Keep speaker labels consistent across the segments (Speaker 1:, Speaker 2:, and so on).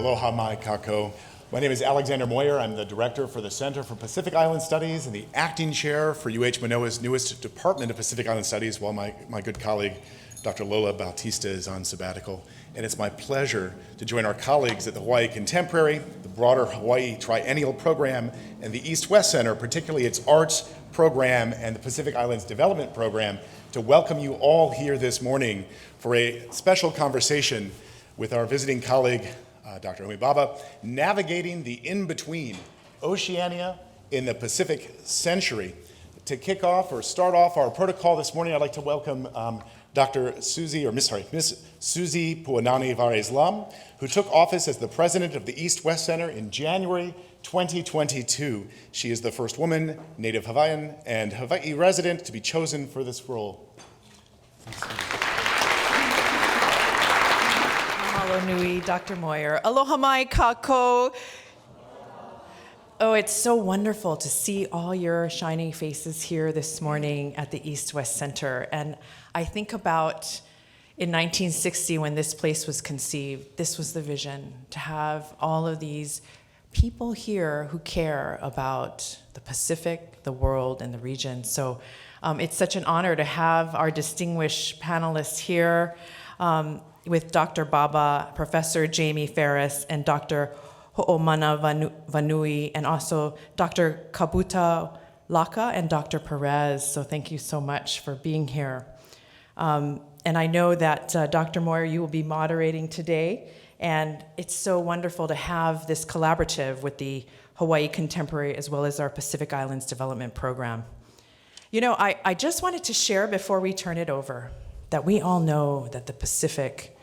Speaker 1: Aloha mai kako. My name is Alexander Mawyer. I'm the director for the Center for Pacific Island Studies and the acting chair for UH Manoa's newest Department of Pacific Island Studies, while my good colleague, Dr. Lola Bautista, is on sabbatical. And it's my pleasure to join our colleagues at the Hawaiʻi Contemporary, the broader Hawaiʻi Triennial program, and the East-West Center, particularly its arts program and the Pacific Islands Development Program, to welcome you all here this morning for a special conversation with our visiting colleague, Dr. Homi Bhabha, navigating the in-between, Oceania in the Pacific century. To kick off or start off our protocol this morning, I'd like to welcome Miss Susie Puanani Vares-Lam, who took office as the president of the East-West Center in January 2022. She is the first woman, native Hawaiian, and Hawaii resident to be chosen for this role.
Speaker 2: Mahalo nui, Dr. Mawyer. Aloha mai kako. Oh, it's so wonderful to see all your shining faces here this morning at the East-West Center. And I think about in 1960 when this place was conceived, this was the vision, to have all of these people here who care about the Pacific, the world, and the region. So it's such an honor to have our distinguished panelists here with Dr. Bhabha, Professor Jamie Ferris, and Dr. Ho'omana Vanui, and also Dr. Kabuta Laka and Dr. Perez. So thank you so much for being here. And I know that Dr. Mawyer, you will be moderating today, and it's so wonderful to have this collaborative with the Hawaiʻi Contemporary as well as our Pacific Islands Development Program. You know, I just wanted to share before we turn it over that we all know that the Pacific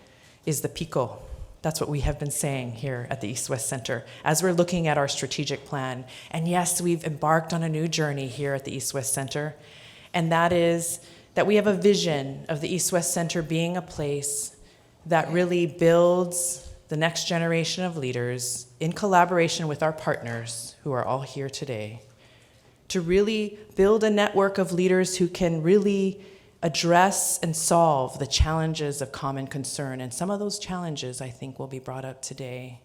Speaker 2: is the Pico. That's what we have been saying here at the East-West Center as we're looking at our strategic plan. And yes, we've embarked on a new journey here at the East-West Center, and that is that we have a vision of the East-West Center being a place that really builds the next generation of leaders in collaboration with our partners who are all here today, to really build a network of leaders who can really address and solve the challenges of common concern. And some of those challenges, I think, will be brought up today.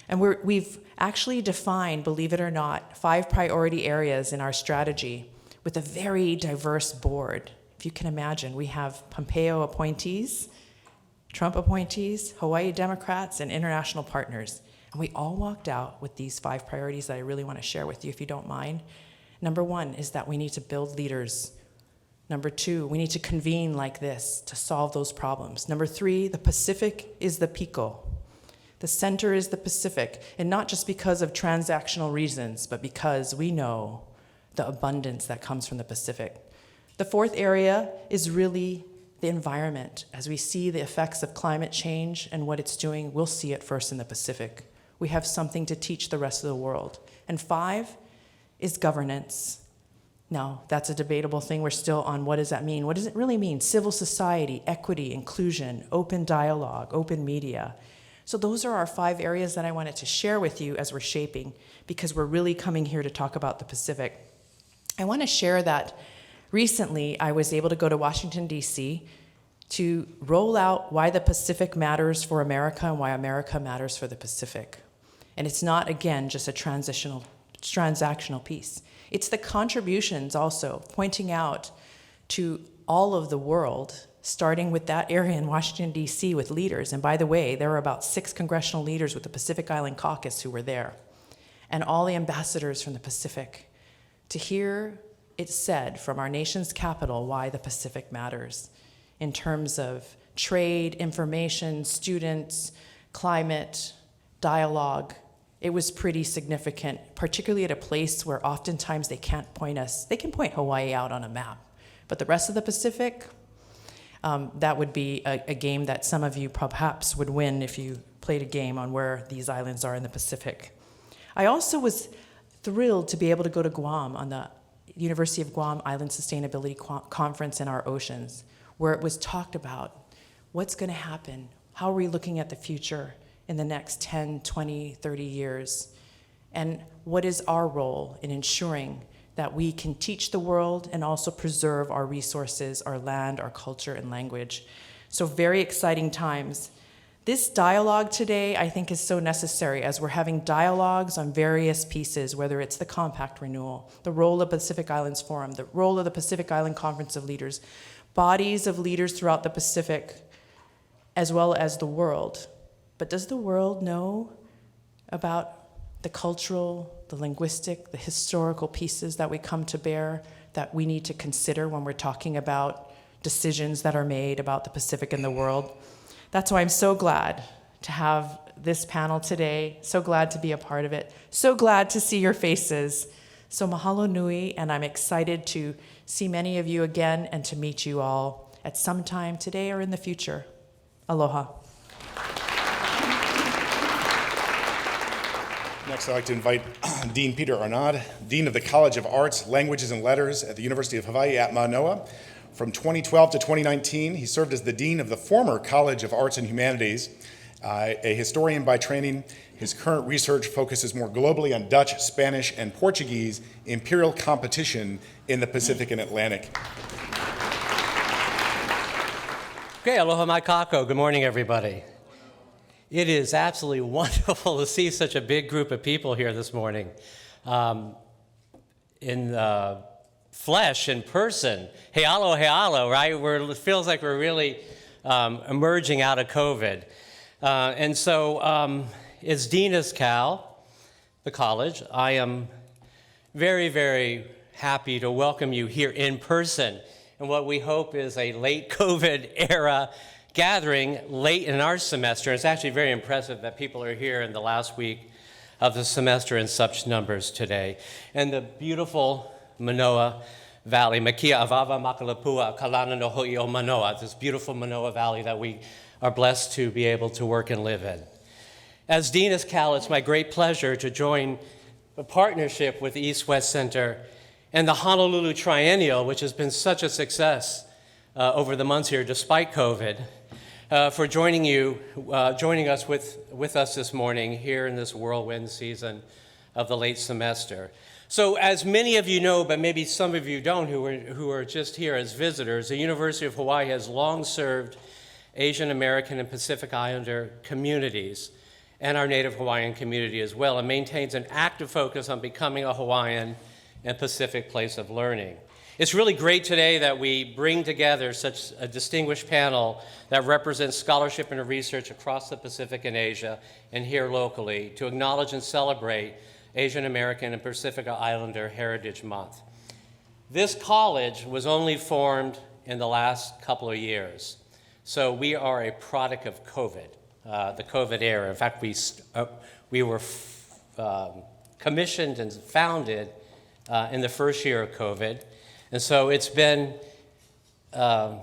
Speaker 2: And we've actually defined, believe it or not, 5 priority areas in our strategy with a very diverse board. If you can imagine, we have Pompeo appointees, Trump appointees, Hawaii Democrats, and international partners. And we all walked out with these 5 priorities that I really want to share with you, if you don't mind. Number 1 is that we need to build leaders. Number 2, we need to convene like this to solve those problems. Number 3, the Pacific is the Pico. The center is the Pacific, and not just because of transactional reasons, but because we know the abundance that comes from the Pacific. The 4th area is really the environment. As we see the effects of climate change and what it's doing, we'll see it first in the Pacific. We have something to teach the rest of the world. And 5 is governance. Now, that's a debatable thing. We're still on what does that mean? What does it really mean? Civil society, equity, inclusion, open dialogue, open media. So those are our 5 areas that I wanted to share with you as we're shaping, because we're really coming here to talk about the Pacific. I want to share that recently I was able to go to Washington, D.C. to roll out why the Pacific matters for America and why America matters for the Pacific. And it's not, again, just a transactional piece. It's the contributions also, pointing out to all of the world, starting with that area in Washington, D.C. with leaders. And by the way, there were about 6 congressional leaders with the Pacific Island Caucus who were there, and all the ambassadors from the Pacific, to hear it said from our nation's capital why the Pacific matters in terms of trade, information, students, climate, dialogue. It was pretty significant, particularly at a place where oftentimes they can't point us. They can point Hawaii out on a map, but the rest of the Pacific, that would be a game that some of you perhaps would win if you played a game on where these islands are in the Pacific. I also was thrilled to be able to go to Guam on the University of Guam Island Sustainability Conference in our oceans, where it was talked about what's going to happen, how are we looking at the future in the next 10, 20, 30 years, and what is our role in ensuring that we can teach the world and also preserve our resources, our land, our culture, and language. So very exciting times. This dialogue today, I think, is so necessary as we're having dialogues on various pieces, whether it's the compact renewal, the role of Pacific Islands Forum, the role of the Pacific Island Conference of Leaders, bodies of leaders throughout the Pacific, as well as the world. But does the world know about the cultural, the linguistic, the historical pieces that we come to bear that we need to consider when we're talking about decisions that are made about the Pacific and the world? That's why I'm so glad to have this panel today, so glad to be a part of it, so glad to see your faces. So mahalo nui, and I'm excited to see many of you again and to meet you all at some time today or in the future. Aloha.
Speaker 1: Next, I'd like to invite Dean Peter Arnaud, Dean of the College of Arts, Languages, and Letters at the University of Hawaiʻi at Mānoa. From 2012 to 2019, he served as the Dean of the former College of Arts and Humanities. A historian by training, his current research focuses more globally on Dutch, Spanish, and Portuguese imperial competition in the Pacific and Atlantic.
Speaker 3: Okay, aloha mai kako. Good morning, everybody. It is absolutely wonderful to see such a big group of people here this morning. In flesh, in person. Healo, right? It feels like we're really emerging out of COVID. And so, as Dean of Cal, the college, I am very, very happy to welcome you here in person in what we hope is a late COVID era gathering late in our semester. It's actually very impressive that people are here in the last week of the semester in such numbers today. And the beautiful Manoa Valley, Makia Avava Makalapua, Kalana no Hoi o Manoa, this beautiful Manoa Valley that we are blessed to be able to work and live in. As Dean of Cal, it's my great pleasure to join a partnership with the East-West Center and the Honolulu Triennial, which has been such a success over the months here, despite COVID, for joining us with us this morning here in this whirlwind season of the late semester. So as many of you know, but maybe some of you don't who are just here as visitors, the University of Hawaii has long served Asian American and Pacific Islander communities and our Native Hawaiian community as well, and maintains an active focus on becoming a Hawaiian and Pacific place of learning. It's really great today that we bring together such a distinguished panel that represents scholarship and research across the Pacific and Asia and here locally to acknowledge and celebrate Asian American and Pacific Islander Heritage Month. This college was only formed in the last couple of years, so we are a product of COVID, the COVID era. In fact, we were commissioned and founded in the first year of COVID, and so it's been an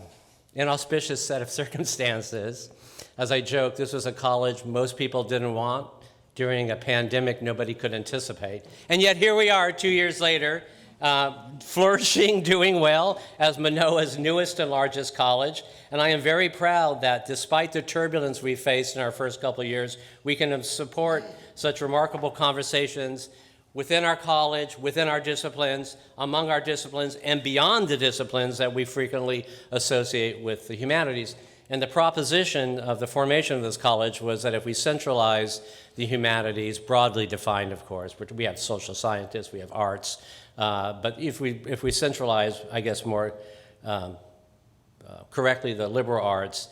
Speaker 3: auspicious set of circumstances. As I joke, this was a college most people didn't want during a pandemic nobody could anticipate. And yet here we are 2 years later, flourishing, doing well as Manoa's newest and largest college. And I am very proud that despite the turbulence we faced in our first couple of years, we can support such remarkable conversations within our college, within our disciplines, among our disciplines, and beyond the disciplines that we frequently associate with the humanities. And the proposition of the formation of this college was that if we centralize the humanities, broadly defined, of course, we have social scientists, we have arts, but if we centralize, I guess more correctly, the liberal arts,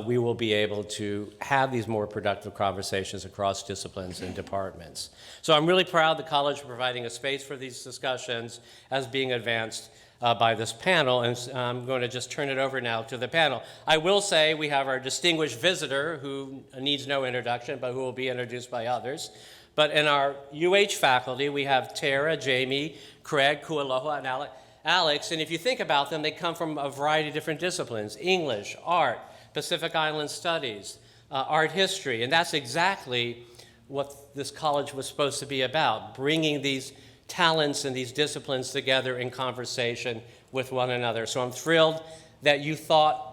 Speaker 3: we will be able to have these more productive conversations across disciplines and departments. So I'm really proud the college for providing a space for these discussions as being advanced by this panel, and I'm going to just turn it over now to the panel. I will say we have our distinguished visitor who needs no introduction, but who will be introduced by others. But in our UH faculty, we have Tara, Jamie, Craig, Kualoha, and Alex, and if you think about them, they come from a variety of different disciplines: English, art, Pacific Island Studies, art history, and that's exactly what this college was supposed to be about, bringing these talents and these disciplines together in conversation with one another. So I'm thrilled that you thought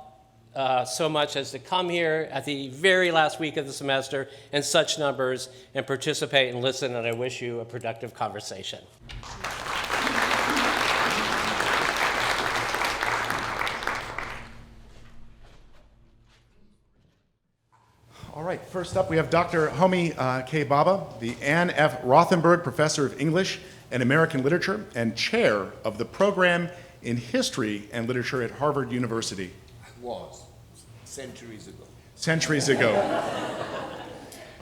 Speaker 3: so much as to come here at the very last week of the semester in such numbers and participate and listen, and I wish you a productive conversation.
Speaker 1: right, first up we have Dr. Homi K. Bhabha, the Anne F. Rothenberg Professor of English and American Literature and Chair of the Program in History and Literature at Harvard University.
Speaker 4: Was centuries ago.
Speaker 1: Centuries ago.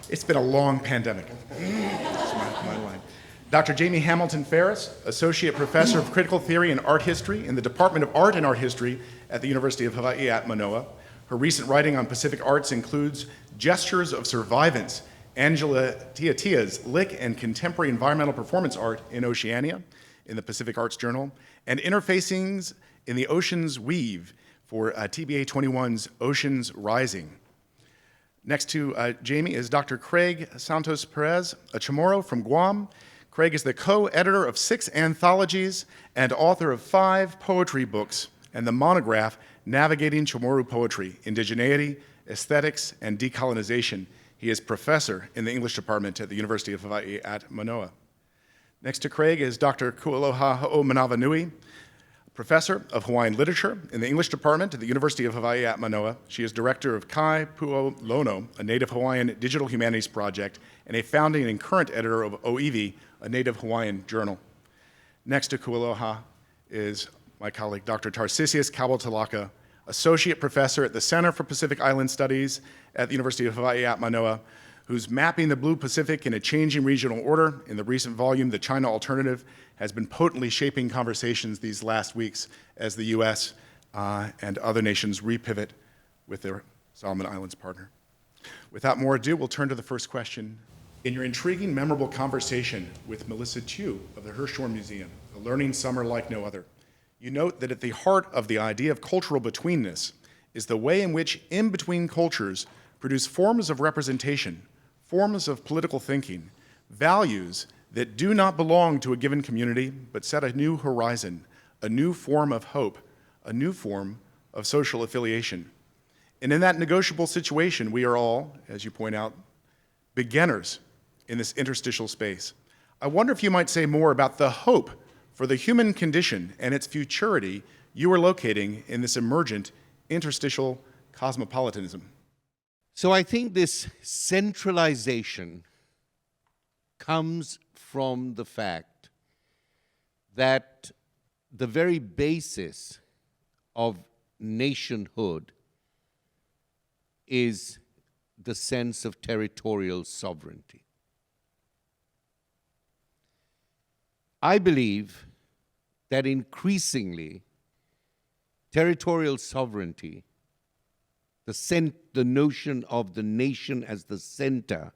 Speaker 1: It's been a long pandemic. That's my line. Dr. Jamie Hamilton Ferris, Associate Professor of Critical Theory and Art History in the Department of Art and Art History at the University of Hawaiʻi at Mānoa. Her recent writing on Pacific arts includes Gestures of Survivance, Angela Tiatia's Lick and Contemporary Environmental Performance Art in Oceania in the Pacific Arts Journal, and Interfacings in the Ocean's Weave for TBA 21's Oceans Rising. Next to Jamie is Dr. Craig Santos Perez, a Chamorro from Guam. Craig is the co-editor of 6 anthologies and author of 5 poetry books and the monograph Navigating Chamorro Poetry, Indigeneity, Aesthetics, and Decolonization. He is professor in the English department at the University of Hawaiʻi at Mānoa. Next to Craig is Dr. Kualoha Ho'omanawanui, professor of Hawaiian literature in the English department at the University of Hawaiʻi at Mānoa. She is director of Kai Pu'o Lono, a Native Hawaiian digital humanities project, and a founding and current editor of Oiwi, a Native Hawaiian journal. Next to Kualoha is my colleague, Dr. Tarsisius Kawatalaka, associate professor at the Center for Pacific Island Studies at the University of Hawaiʻi at Mānoa, who's mapping the Blue Pacific in a changing regional order. In the recent volume, The China Alternative, has been potently shaping conversations these last weeks as the US and other nations repivot with their Solomon Islands partner. Without more ado, we'll turn to the first question. In your intriguing, memorable conversation with Melissa Tew of the Hirshhorn Museum, A Learning Summer Like No Other, you note that at the heart of the idea of cultural betweenness is the way in which in-between cultures produce forms of representation, forms of political thinking, values that do not belong to a given community, but set a new horizon, a new form of hope, a new form of social affiliation. And in that negotiable situation, we are all, as you point out, beginners in this interstitial space. I wonder if you might say more about the hope for the human condition and its futurity you are locating in this emergent interstitial cosmopolitanism.
Speaker 4: So I think this centralization comes from the fact that the very basis of nationhood is the sense of territorial sovereignty. I believe that increasingly territorial sovereignty, the notion of the nation as the center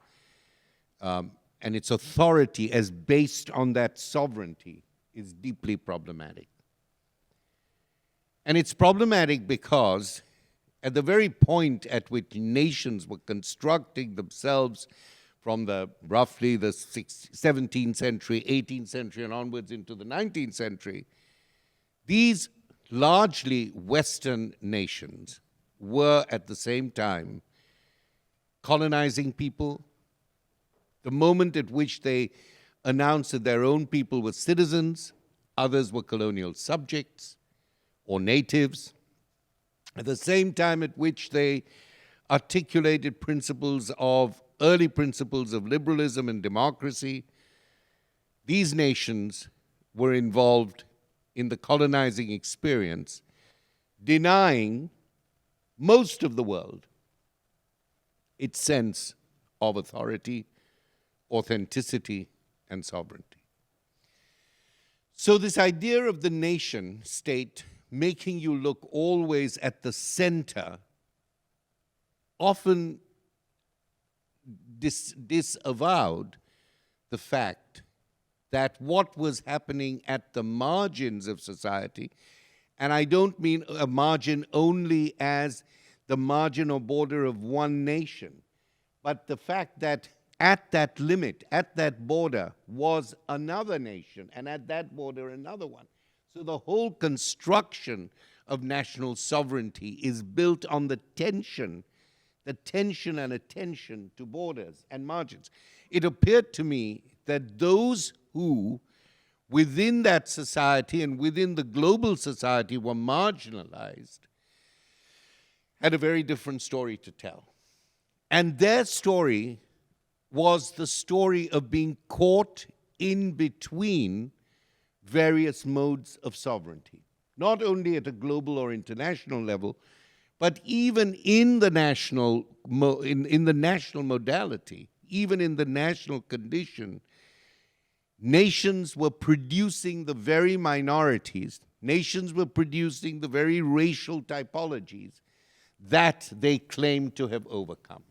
Speaker 4: and its authority as based on that sovereignty is deeply problematic. And it's problematic because at the very point at which nations were constructing themselves from roughly the 17th century, 18th century, and onwards into the 19th century, these largely Western nations were at the same time colonizing people. The moment at which they announced that their own people were citizens, others were colonial subjects or natives. At the same time at which they articulated early principles of liberalism and democracy, these nations were involved in the colonizing experience, denying most of the world its sense of authority, authenticity, and sovereignty. So this idea of the nation state making you look always at the center often disavowed the fact that what was happening at the margins of society, and I don't mean a margin only as the margin or border of one nation, but the fact that at that limit, at that border, was another nation, and at that border, another one. So the whole construction of national sovereignty is built on the tension and attention to borders and margins. It appeared to me that those who, within that society and within the global society, were marginalized, had a very different story to tell. And their story was the story of being caught in between various modes of sovereignty, not only at a global or international level, but even in the national in the national modality, even in the national condition. Nations were producing the very minorities, nations were producing the very racial typologies that they claimed to have overcome.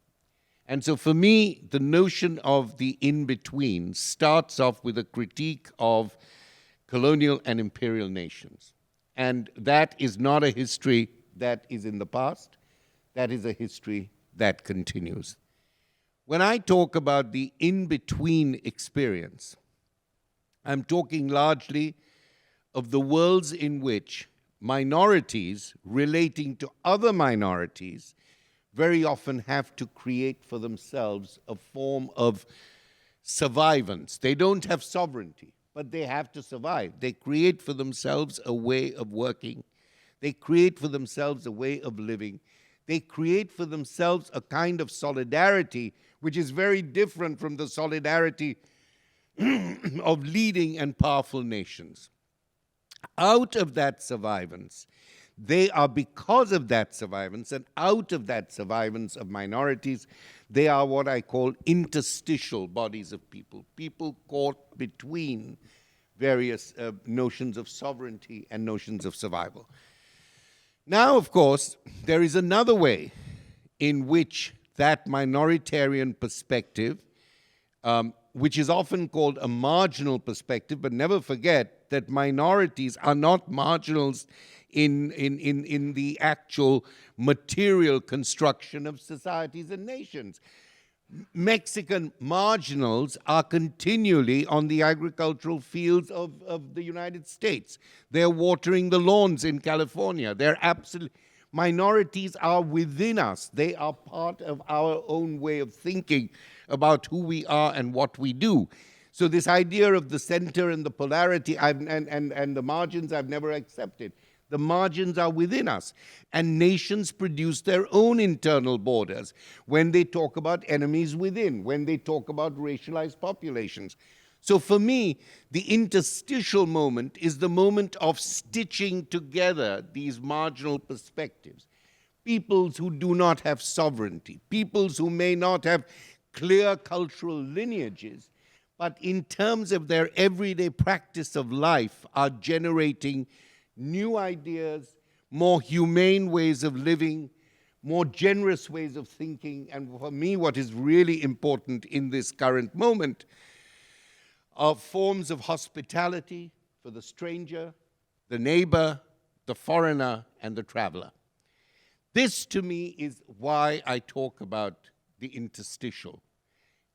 Speaker 4: And so for me, the notion of the in-between starts off with a critique of colonial and imperial nations. And that is not a history that is in the past. That is a history that continues. When I talk about the in-between experience, I'm talking largely of the worlds in which minorities relating to other minorities very often have to create for themselves a form of survivance. They don't have sovereignty, but they have to survive. They create for themselves a way of working. They create for themselves a way of living. They create for themselves a kind of solidarity which is very different from the solidarity of leading and powerful nations. Out of that survivance, they are, because of that survivance, and out of that survivance of minorities, they are what I call interstitial bodies of people, people caught between various notions of sovereignty and notions of survival. Now, of course, there is another way in which that minoritarian perspective, which is often called a marginal perspective, but never forget that minorities are not marginals in the actual material construction of societies and nations. Mexican marginals are continually on the agricultural fields of the United States. They're watering the lawns in California. They're minorities are within us. They are part of our own way of thinking about who we are and what we do. So this idea of the center and the polarity and the margins I've never accepted. The margins are within us. And nations produce their own internal borders when they talk about enemies within, when they talk about racialized populations. So for me, the interstitial moment is the moment of stitching together these marginal perspectives. Peoples who do not have sovereignty, peoples who may not have clear cultural lineages, but in terms of their everyday practice of life are generating new ideas, more humane ways of living, more generous ways of thinking, and for me, what is really important in this current moment are forms of hospitality for the stranger, the neighbor, the foreigner, and the traveler. This, to me, is why I talk about the interstitial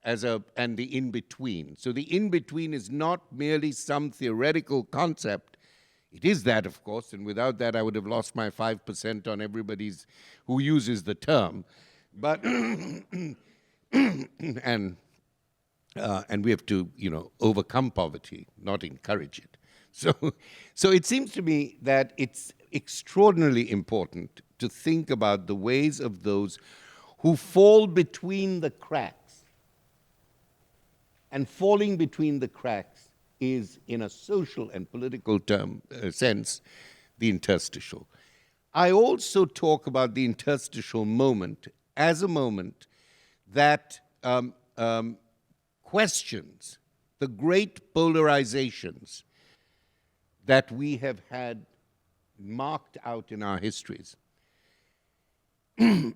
Speaker 4: and the in-between. So the in-between is not merely some theoretical concept. It is that, of course, and without that I would have lost my 5% on everybody's who uses the term. But and we have to, overcome poverty, not encourage it. So it seems to me that it's extraordinarily important to think about the ways of those who fall between the cracks. And falling between the cracks is, in a social and political sense, the interstitial. I also talk about the interstitial moment as a moment that questions the great polarizations that we have had marked out in our histories. To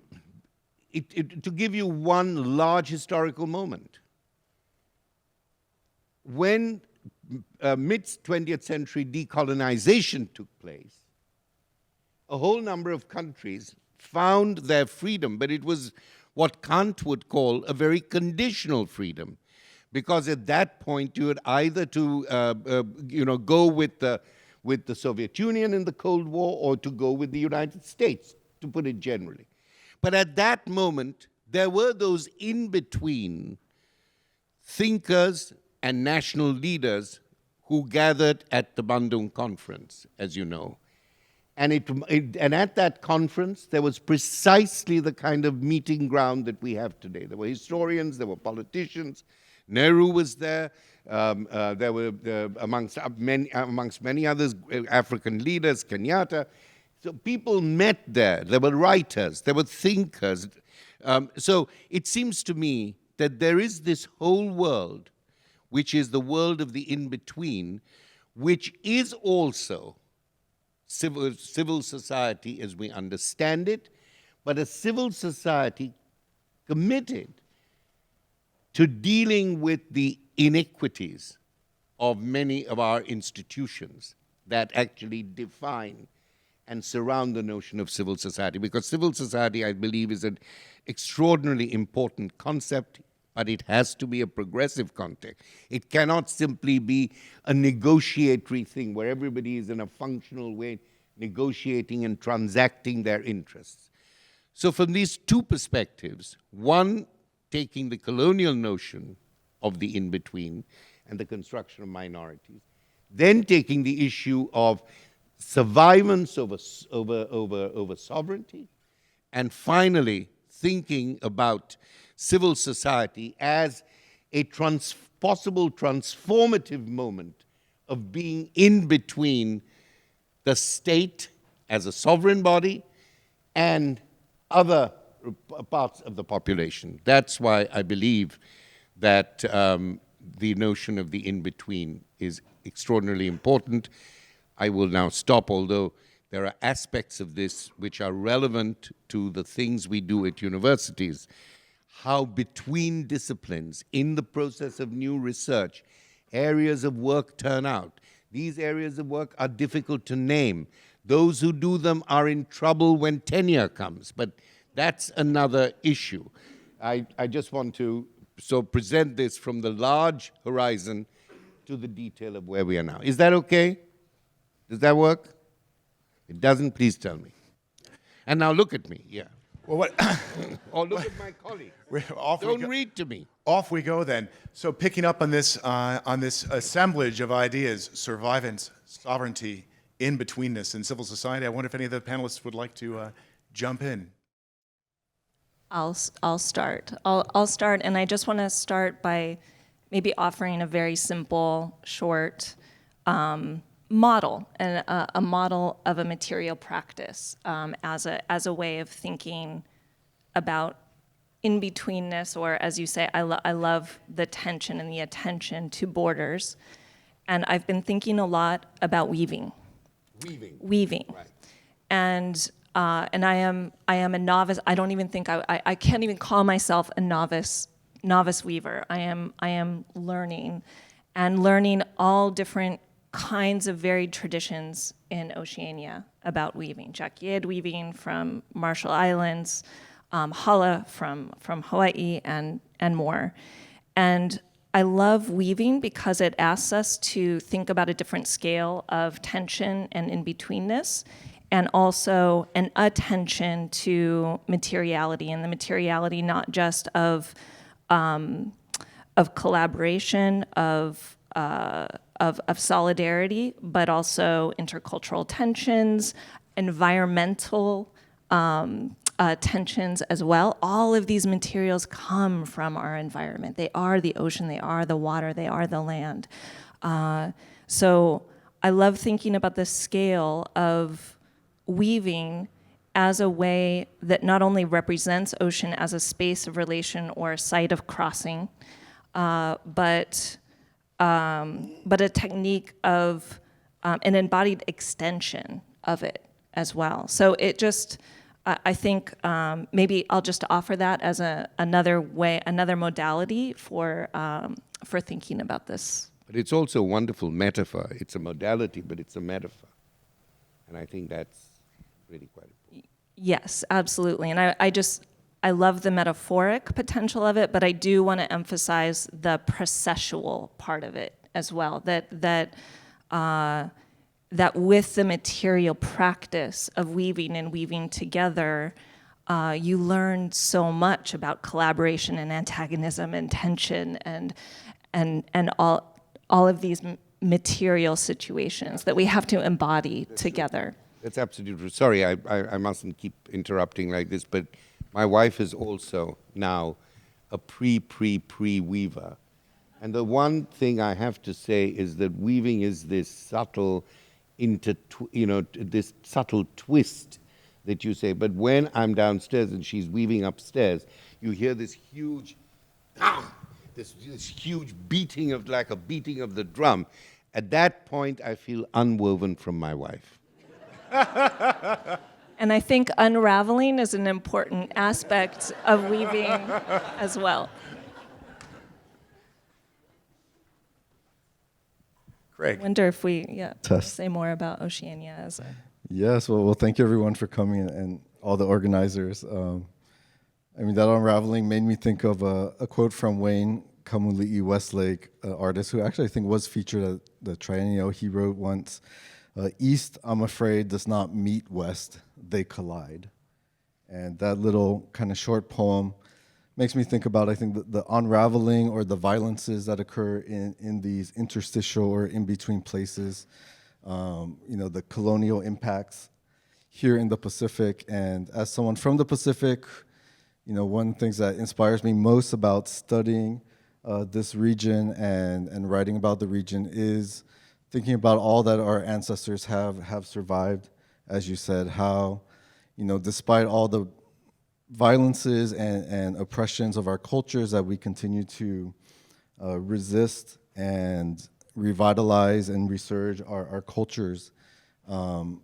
Speaker 4: give you one large historical moment, when mid-20th century decolonization took place, a whole number of countries found their freedom, but it was what Kant would call a very conditional freedom, because at that point you had either to go with the Soviet Union in the Cold War or to go with the United States, to put it generally. But at that moment, there were those in-between thinkers and national leaders who gathered at the Bandung Conference, as you know. And, and at that conference, there was precisely the kind of meeting ground that we have today. There were historians, there were politicians, Nehru was there, there were, amongst many others, African leaders, Kenyatta. So people met there. There were writers, there were thinkers. So it seems to me that there is this whole world, which is the world of the in-between, which is also civil society as we understand it, but a civil society committed to dealing with the inequities of many of our institutions that actually define and surround the notion of civil society. Because civil society, I believe, is an extraordinarily important concept, but it has to be a progressive context. It cannot simply be a negotiatory thing where everybody is in a functional way negotiating and transacting their interests. So from these two perspectives, one taking the colonial notion of the in-between and the construction of minorities, then taking the issue of survivance over sovereignty, and finally thinking about civil society as a possible transformative moment of being in between the state as a sovereign body and other parts of the population. That's why I believe that the notion of the in-between is extraordinarily important. I will now stop, although there are aspects of this which are relevant to the things we do at universities. How between disciplines, in the process of new research, areas of work turn out. These areas of work are difficult to name. Those who do them are in trouble when tenure comes, but that's another issue. I just want to present this from the large horizon to the detail of where we are now. Is that okay? Does that work? It doesn't, please tell me. And now look at me, yeah.
Speaker 1: Well, what?
Speaker 4: Or look at my colleague. Don't read to me.
Speaker 1: Off we go then. So picking up on this assemblage of ideas, survivance, sovereignty, in-betweenness, and civil society, I wonder if any of the panelists would like to jump in.
Speaker 5: I'll start. I'll start, and I just want to start by maybe offering a very simple, short model, and a model of a material practice as a way of thinking about in-betweenness, or as you say, I love the tension and the attention to borders, and I've been thinking a lot about weaving. Weaving. Right. And I am a novice. I don't even think I can't even call myself a novice weaver. I am learning all different kinds of varied traditions in Oceania about weaving. Jacquied weaving from Marshall Islands, hala from Hawaiʻi, and more. And I love weaving because it asks us to think about a different scale of tension and in-betweenness, and also an attention to materiality, and the materiality not just of collaboration, of solidarity, but also intercultural tensions, environmental tensions as well. All of these materials come from our environment. They are the ocean, they are the water, they are the land. So I love thinking about the scale of weaving as a way that not only represents ocean as a space of relation or a site of crossing, but a technique of an embodied extension of it as well. So it just, I think maybe I'll just offer that as another way, another modality for thinking about this.
Speaker 4: But it's also a wonderful metaphor. It's a modality, but it's a metaphor. And I think that's really quite important.
Speaker 5: Yes, absolutely. And I love the metaphoric potential of it, but I do want to emphasize the processual part of it as well. That with the material practice of weaving and weaving together, you learn so much about collaboration and antagonism and tension and all of these material situations that we have to embody together.
Speaker 4: That's absolutely true. Sorry, I mustn't keep interrupting like this, but my wife is also now a pre-weaver. And the one thing I have to say is that weaving is this subtle, this subtle twist that you say. But when I'm downstairs and she's weaving upstairs, you hear this huge, this huge beating of, like a beating of the drum. At that point, I feel unwoven from my wife.
Speaker 5: And I think unraveling is an important aspect of weaving as well.
Speaker 1: Craig.
Speaker 5: I wonder if we
Speaker 6: Test.
Speaker 5: say more about Oceania as a...
Speaker 6: Yes, well, thank you everyone for coming and all the organizers. I mean, that unraveling made me think of a quote from Wayne Kamuli'i Westlake, an artist who actually I think was featured at the Triennial. He wrote once, "East, I'm afraid, does not meet West, they collide." And that little kind of short poem makes me think about, I think, the unraveling or the violences that occur in these interstitial or in-between places, the colonial impacts here in the Pacific. And as someone from the Pacific, one of the things that inspires me most about studying this region and writing about the region is thinking about all that our ancestors have survived, as you said, how, despite all the violences and oppressions of our cultures that we continue to resist and revitalize and resurge our cultures, and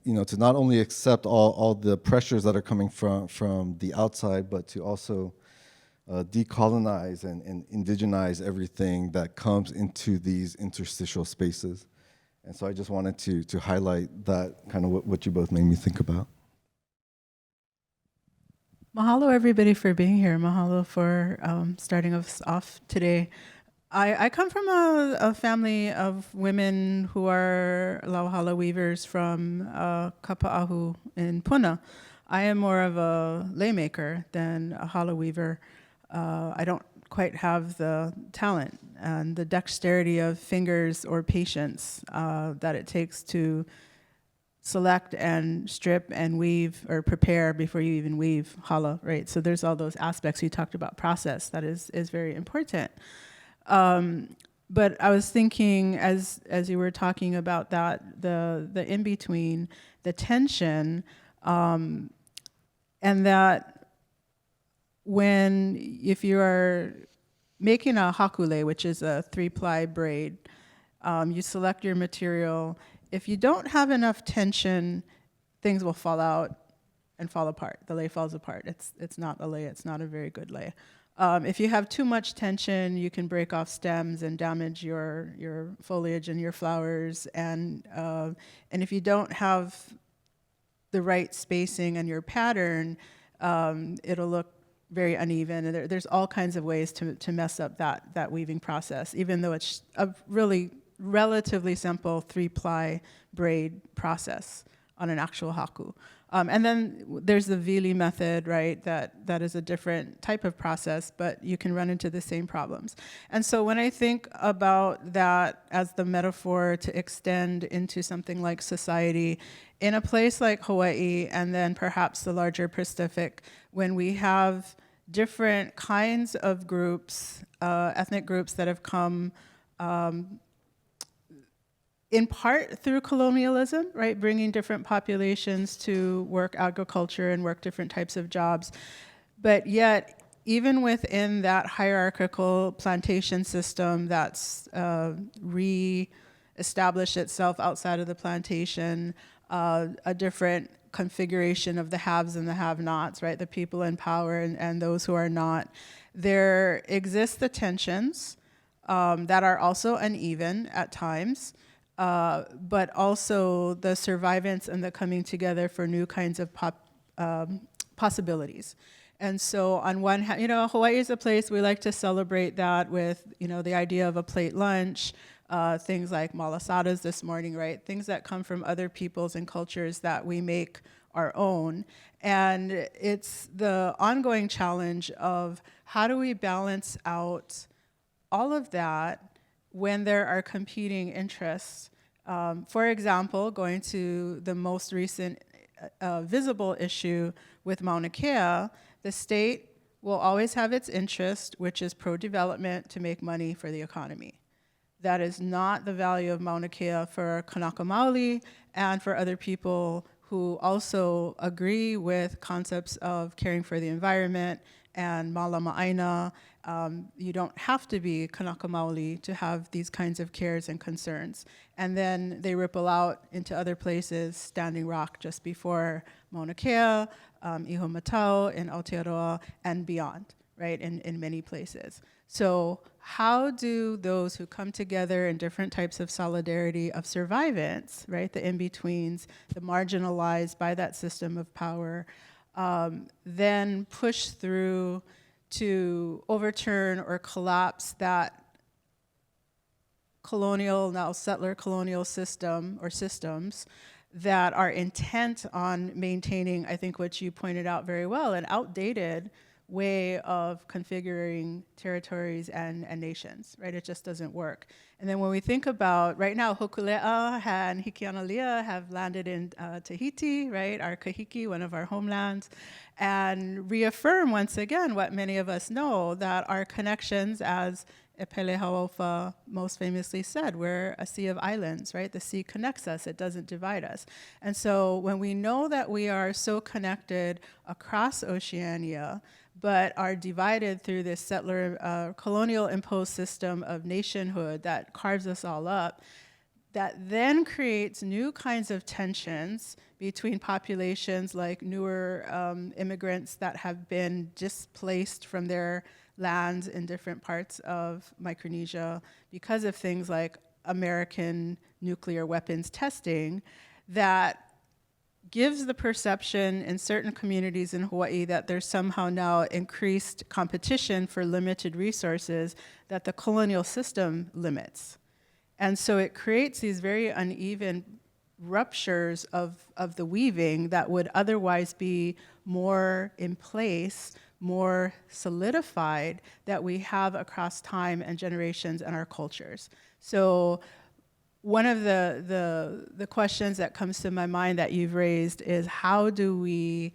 Speaker 6: to not only accept all the pressures that are coming from the outside, but to also decolonize and indigenize everything that comes into these interstitial spaces. And so I just wanted to highlight that, kind of what you both made me think about.
Speaker 7: Mahalo, everybody, for being here. Mahalo for starting us off today. I come from a family of women who are lauhala weavers from Kapa'ahu in Puna. I am more of a laymaker than a hala weaver. I don't quite have the talent and the dexterity of fingers or patience that it takes to select and strip and weave or prepare before you even weave hala, right? So there's all those aspects you talked about, process, that is very important. But I was thinking as you were talking about that, the in-between, the tension, and that if you are making a hakule, which is a 3-ply braid, you select your material. If you don't have enough tension, things will fall out and fall apart. The lei falls apart. It's not a lei. It's not a very good lei. If you have too much tension, you can break off stems and damage your foliage and your flowers. And if you don't have the right spacing and your pattern, it'll look very uneven. And there's all kinds of ways to mess up that weaving process, even though it's a really relatively simple 3-ply braid process on an actual haku. And then there's the vili method, right? That is a different type of process, but you can run into the same problems. And so when I think about that as the metaphor to extend into something like society, in a place like Hawaii, and then perhaps the larger Pacific, when we have different kinds of groups, ethnic groups that have come in part through colonialism, right? Bringing different populations to work agriculture and work different types of jobs. But yet, even within that hierarchical plantation system that's re-established itself outside of the plantation, a different configuration of the haves and the have-nots, right? The people in power and those who are not. There exist the tensions that are also uneven at times, but also the survivance and the coming together for new kinds of possibilities. And so on one hand, Hawaii is a place we like to celebrate that with, the idea of a plate lunch, things like malasadas this morning, right? Things that come from other peoples and cultures that we make our own. And it's the ongoing challenge of how do we balance out all of that when there are competing interests For example, going to the most recent visible issue with Mauna Kea, the state will always have its interest, which is pro-development to make money for the economy. That is not the value of Mauna Kea for Kanaka Maoli and for other people who also agree with concepts of caring for the environment and malama aina. You don't have to be Kanaka Maoli to have these kinds of cares and concerns. And then they ripple out into other places, Standing Rock just before Mauna Kea, Iho Matau in Aotearoa, and beyond, right, in many places. So how do those who come together in different types of solidarity of survivance, right, the in-betweens, the marginalized by that system of power, then push through to overturn or collapse that colonial, now settler colonial system or systems that are intent on maintaining, I think what you pointed out very well, an outdated way of configuring territories and nations, right? It just doesn't work. And then when we think about, right now, Hokulea and Hikianalia have landed in Tahiti, right? Our kahiki, one of our homelands, and reaffirm once again what many of us know, that our connections, as Epele Hauofa most famously said, we're a sea of islands, right? The sea connects us, it doesn't divide us. And so when we know that we are so connected across Oceania, but are divided through this settler colonial imposed system of nationhood that carves us all up, that then creates new kinds of tensions between populations like newer immigrants that have been displaced from their lands in different parts of Micronesia because of things like American nuclear weapons testing, that gives the perception in certain communities in Hawaii that there's somehow now increased competition for limited resources that the colonial system limits. And so it creates these very uneven ruptures of the weaving that would otherwise be more in place, more solidified, that we have across time and generations and our cultures. So one of the questions that comes to my mind that you've raised is, how do we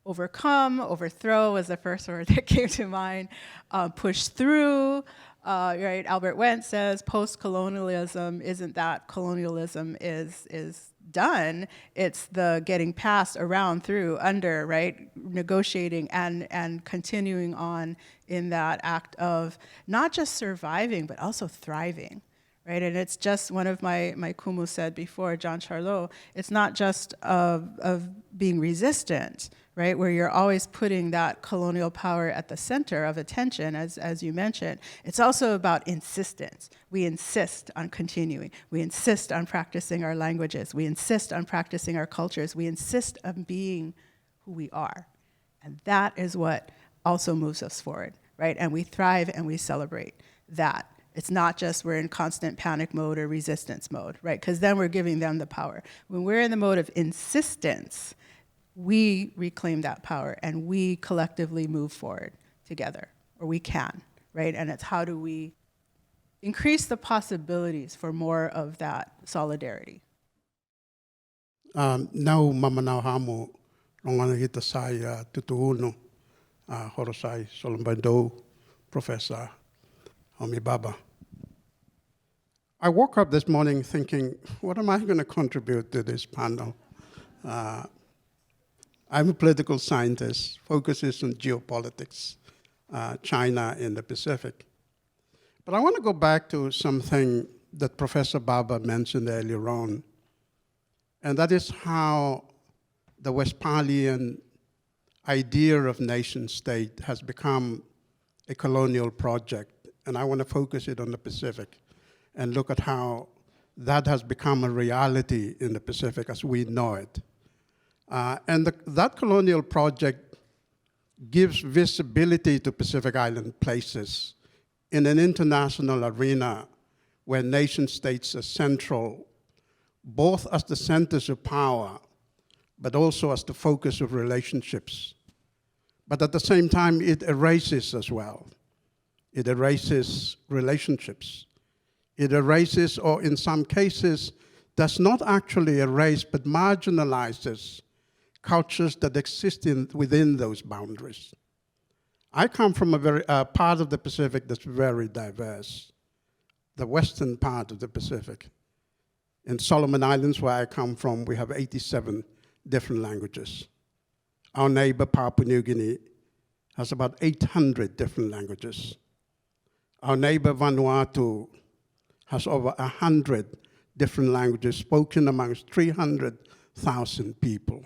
Speaker 7: overcome, overthrow was the first word that came to mind, push through, right? Albert Wendt says post-colonialism isn't that colonialism is done, it's the getting past, around, through, under, right? Negotiating and continuing on in that act of not just surviving, but also thriving, right? And it's just, one of my kumu said before, John Charlot, it's not just of being resistant, right? Where you're always putting that colonial power at the center of attention, as you mentioned. It's also about insistence. We insist on continuing. We insist on practicing our languages. We insist on practicing our cultures. We insist on being who we are. And that is what also moves us forward, right? And we thrive and we celebrate that. It's not just we're in constant panic mode or resistance mode, right? Because then we're giving them the power. When we're in the mode of insistence, we reclaim that power and we collectively move forward together, or we can, right? And it's how do we increase the possibilities for more of that solidarity.
Speaker 8: Nau mamanau hamu rongana hita sai tutuunu horosai Solomon Professor Homi Bhabha. I woke up this morning thinking, what am I going to contribute to this panel? I'm a political scientist, focuses on geopolitics, China in the Pacific. But I want to go back to something that Professor Bhabha mentioned earlier on, and that is how the Westphalian idea of nation state has become a colonial project. And I want to focus it on the Pacific and look at how that has become a reality in the Pacific as we know it. That colonial project gives visibility to Pacific Island places in an international arena where nation states are central, both as the centers of power, but also as the focus of relationships. But at the same time, it erases as well. It erases relationships. It erases, or in some cases, does not actually erase, but marginalizes cultures that exist within those boundaries. I come from a very part of the Pacific that's very diverse, the western part of the Pacific. In Solomon Islands, where I come from, we have 87 different languages. Our neighbor, Papua New Guinea, has about 800 different languages. Our neighbor, Vanuatu, has over 100 different languages spoken amongst 300,000 people.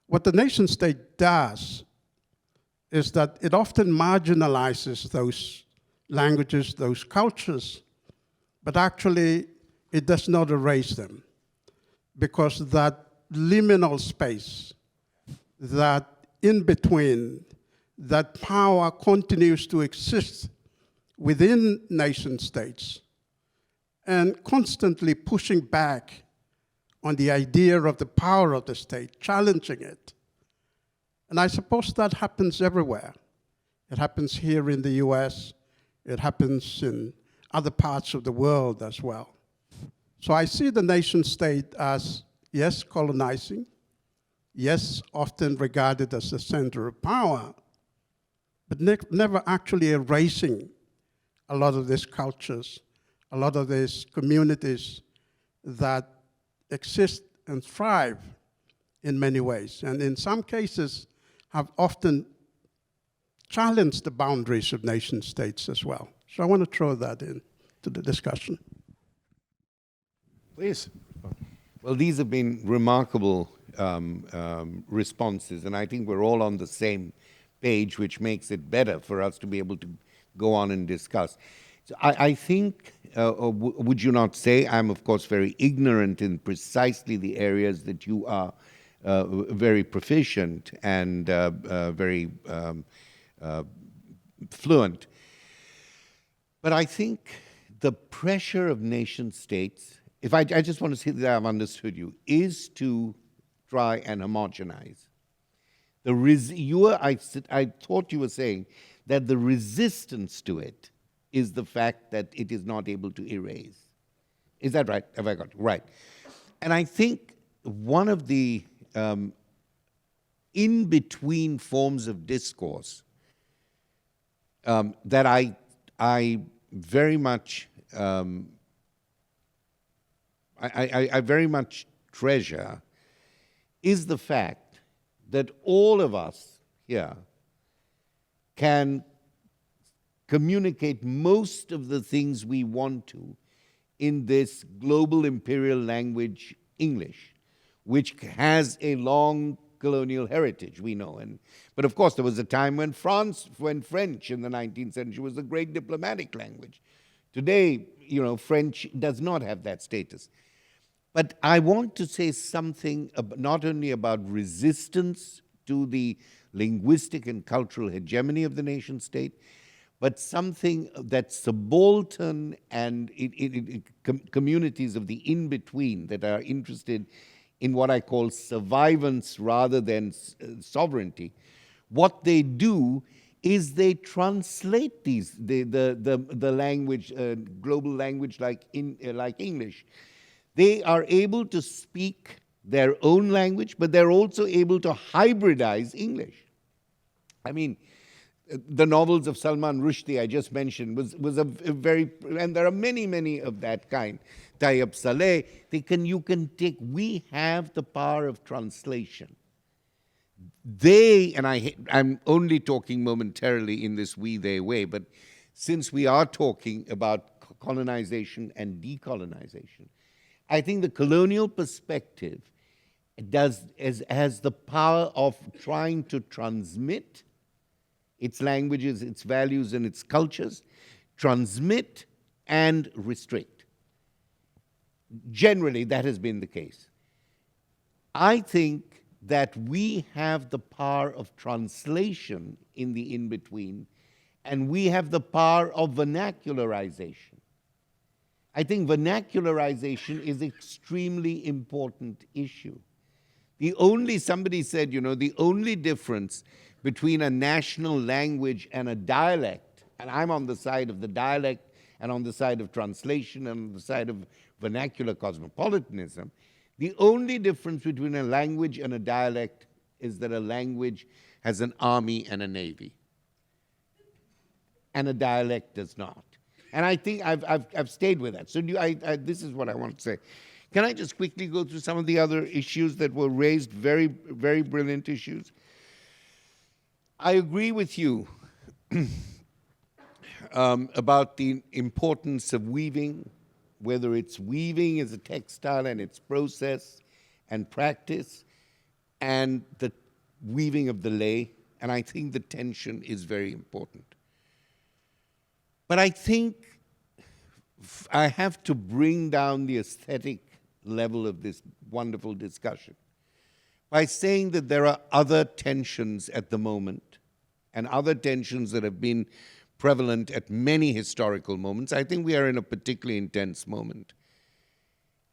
Speaker 8: What the nation state does is that it often marginalizes those languages, those cultures, but actually it does not erase them, because that liminal space, that in between, that power continues to exist within nation states and constantly pushing back on the idea of the power of the state, challenging it. And I suppose that happens everywhere. It happens here in the US, it happens in other parts of the world as well. So I see the nation state as, yes, colonizing, yes, often regarded as the center of power, but never actually erasing a lot of these cultures, a lot of these communities that exist and thrive in many ways, and in some cases have often challenged the boundaries of nation states as well. So I want to throw that into the discussion.
Speaker 1: Please.
Speaker 4: Well, these have been remarkable responses, and I think we're all on the same page, which makes it better for us to be able to go on and discuss. So I think, would you not say, I'm of course very ignorant in precisely the areas that you are very proficient and very fluent. But I think the pressure of nation states, if I just want to see that I've understood you, is to try and homogenize. I thought you were saying that the resistance to it is the fact that it is not able to erase. Is that right? Have I got it? Right. And I think one of the in-between forms of discourse that I very much I very much treasure is the fact that all of us here can communicate most of the things we want to in this global imperial language, English, which has a long colonial heritage, we know. But of course, there was a time when French in the 19th century was a great diplomatic language. Today, French does not have that status. But I want to say something not only about resistance to the linguistic and cultural hegemony of the nation state, but something that's subaltern and communities of the in-between that are interested in what I call survivance rather than sovereignty. What they do is they translate the language, global language like English. They are able to speak their own language, but they're also able to hybridize English. I mean, the novels of Salman Rushdie I just mentioned was a very, and there are many, many of that kind. Tayyip Saleh, we have the power of translation. I'm only talking momentarily in this we-they way, but since we are talking about colonization and decolonization, I think the colonial perspective has the power of trying to transmit its languages, its values, and its cultures, transmit and restrict. Generally, that has been the case. I think that we have the power of translation in the in-between, and we have the power of vernacularization. I think vernacularization is an extremely important issue. Somebody said, the only difference between a national language and a dialect, and I'm on the side of the dialect and on the side of translation and on the side of vernacular cosmopolitanism. The only difference between a language and a dialect is that a language has an army and a navy, and a dialect does not. And I think I've stayed with that. So this is what I want to say. Can I just quickly go through some of the other issues that were raised, very, very brilliant issues? I agree with you about the importance of weaving, whether it's weaving as a textile and its process and practice, and the weaving of the lei, and I think the tension is very important. But I think I have to bring down the aesthetic level of this wonderful discussion by saying that there are other tensions at the moment, and other tensions that have been prevalent at many historical moments. I think we are in a particularly intense moment.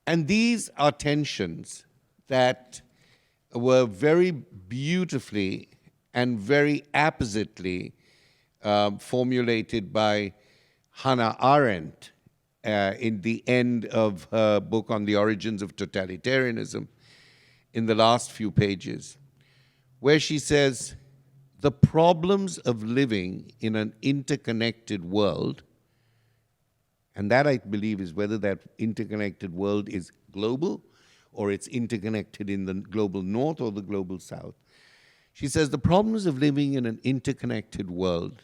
Speaker 4: And these are tensions that were very beautifully and very appositely formulated by Hannah Arendt in the end of her book on the origins of totalitarianism in the last few pages, where she says, the problems of living in an interconnected world, and that I believe is whether that interconnected world is global or it's interconnected in the global north or the global south. She says the problems of living in an interconnected world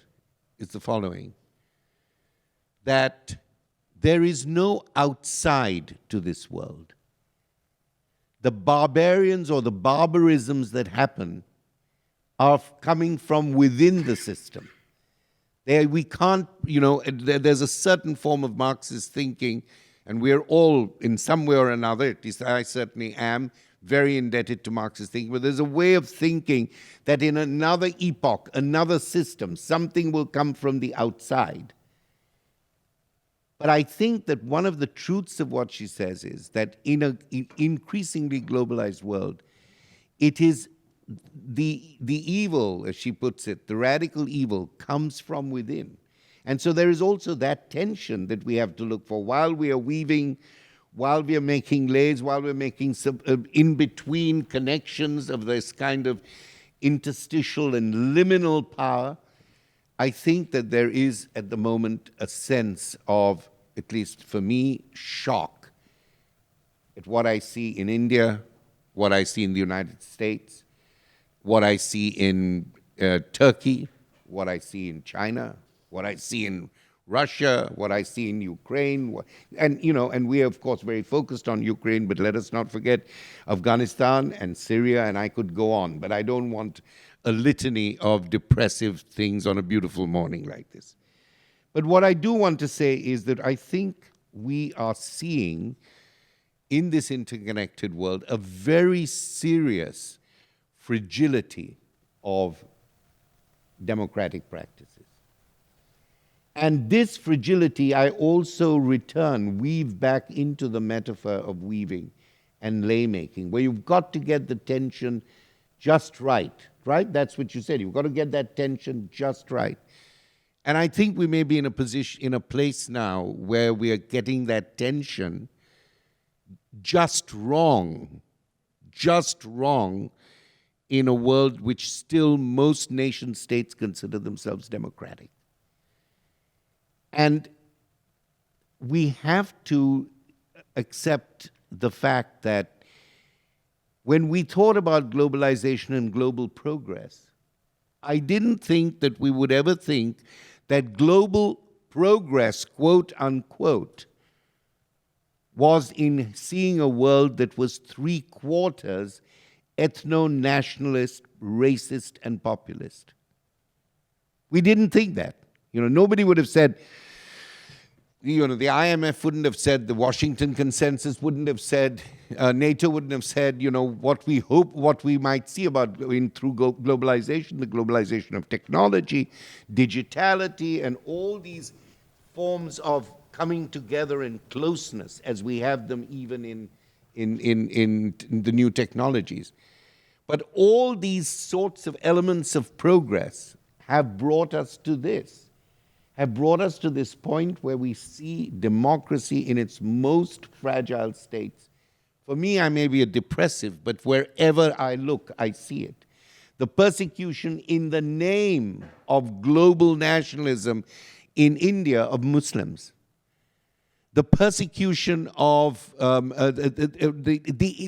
Speaker 4: is the following: that there is no outside to this world. The barbarians or the barbarisms that happen are coming from within the system. We can't, there's a certain form of Marxist thinking, and we're all, in some way or another, at least I certainly am, very indebted to Marxist thinking, but there's a way of thinking that in another epoch, another system, something will come from the outside. But I think that one of the truths of what she says is that in an increasingly globalized world, it is the evil, as she puts it, the radical evil comes from within. And so there is also that tension that we have to look for while we are weaving, while we are making leis, while we're making some in-between connections of this kind of interstitial and liminal power. I think that there is, at the moment, a sense of, at least for me, shock at what I see in India, what I see in the United States, what I see in Turkey, what I see in China, what I see in Russia, what I see in Ukraine, and we are, of course, very focused on Ukraine, but let us not forget Afghanistan and Syria, and I could go on, but I don't want a litany of depressive things on a beautiful morning like this. But what I do want to say is that I think we are seeing in this interconnected world a very serious fragility of democratic practices. And this fragility I also weave back into the metaphor of weaving and lei making, where you've got to get the tension just right? That's what you said. You've got to get that tension just right. And I think we may be in a place now where we are getting that tension just wrong in a world which still most nation states consider themselves democratic. And we have to accept the fact that when we thought about globalization and global progress, I didn't think that we would ever think that global progress, quote unquote, was in seeing a world that was 3/4 ethno-nationalist, racist, and populist. We didn't think that. Nobody would have said, the IMF wouldn't have said, the Washington Consensus wouldn't have said, NATO wouldn't have said, what we hope, what we might see about through globalization, the globalization of technology, digitality, and all these forms of coming together in closeness as we have them even in the new technologies. But all these sorts of elements of progress have brought us to this, have brought us to this point where we see democracy in its most fragile states. For me, I may be a depressive, but wherever I look, I see it. The persecution in the name of global nationalism in India of Muslims. The persecution of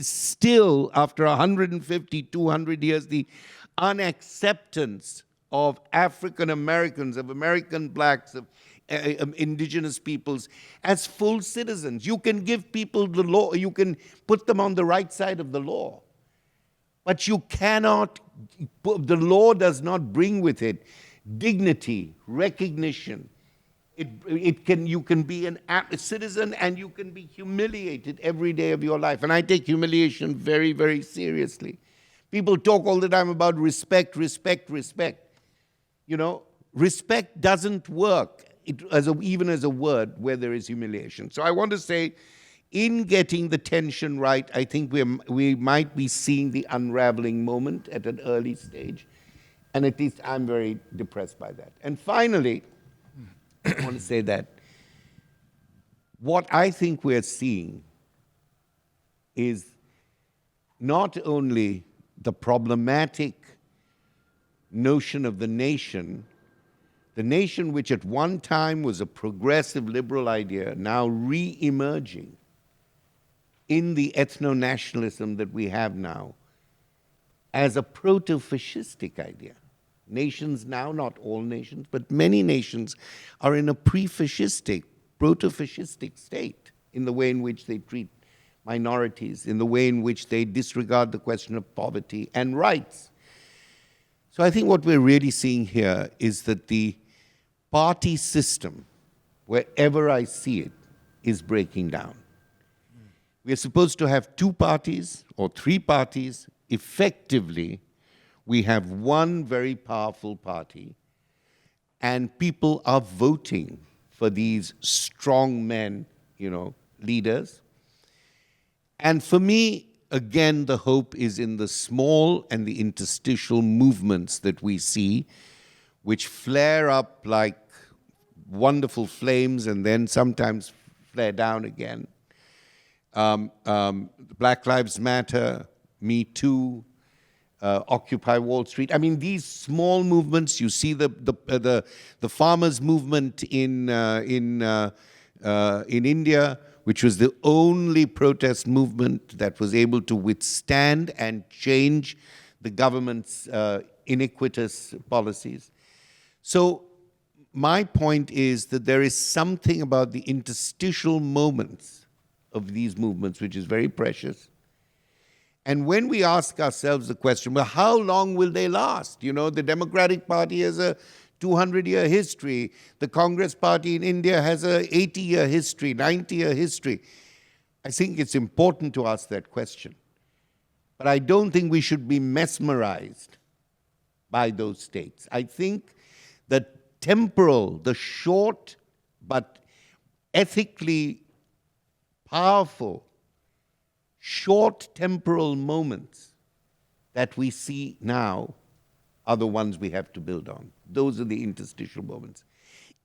Speaker 4: still, after 150, 200 years, the unacceptance of African Americans, of American blacks, of indigenous peoples as full citizens. You can give people the law, you can put them on the right side of the law, but you cannot, the law does not bring with it dignity, recognition. You can be a citizen and you can be humiliated every day of your life. And I take humiliation very, very seriously. People talk all the time about respect, respect, respect. You know, respect doesn't work even as a word where there is humiliation. So I want to say, in getting the tension right, I think we might be seeing the unraveling moment at an early stage. And at least I'm very depressed by that. And finally, I want to say that what I think we're seeing is not only the problematic notion of the nation which at one time was a progressive liberal idea, now re-emerging in the ethno-nationalism that we have now as a proto-fascistic idea. Nations now, not all nations, but many nations are in a pre-fascistic, proto-fascistic state in the way in which they treat minorities, in the way in which they disregard the question of poverty and rights. So I think what we're really seeing here is that the party system, wherever I see it, is breaking down. We're supposed to have 2 parties or 3 parties. Effectively, we have one very powerful party, and people are voting for these strong men, leaders. And for me, again, the hope is in the small and the interstitial movements that we see, which flare up like wonderful flames and then sometimes flare down again. Black Lives Matter, Me Too, Occupy Wall Street. I mean, these small movements. You see the farmers' movement in India, which was the only protest movement that was able to withstand and change the government's iniquitous policies. So my point is that there is something about the interstitial moments of these movements which is very precious. And when we ask ourselves the question, well, how long will they last? The Democratic Party has a 200-year history. The Congress Party in India has a 80-year history, 90-year history. I think it's important to ask that question. But I don't think we should be mesmerized by those states. I think the temporal, the short but ethically powerful, short temporal moments that we see now are the ones we have to build on. Those are the interstitial moments.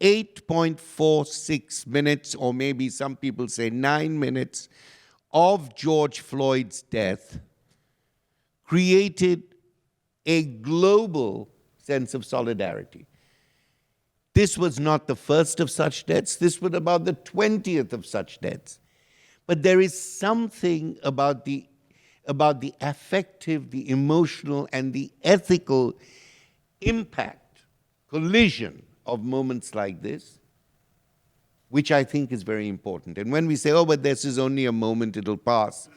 Speaker 4: 8.46 minutes, or maybe some people say 9 minutes, of George Floyd's death created a global sense of solidarity. This was not the first of such deaths. This was about the 20th of such deaths. But there is something about the affective, the emotional, and the ethical impact, collision of moments like this, which I think is very important. And when we say, oh, but this is only a moment, it'll pass,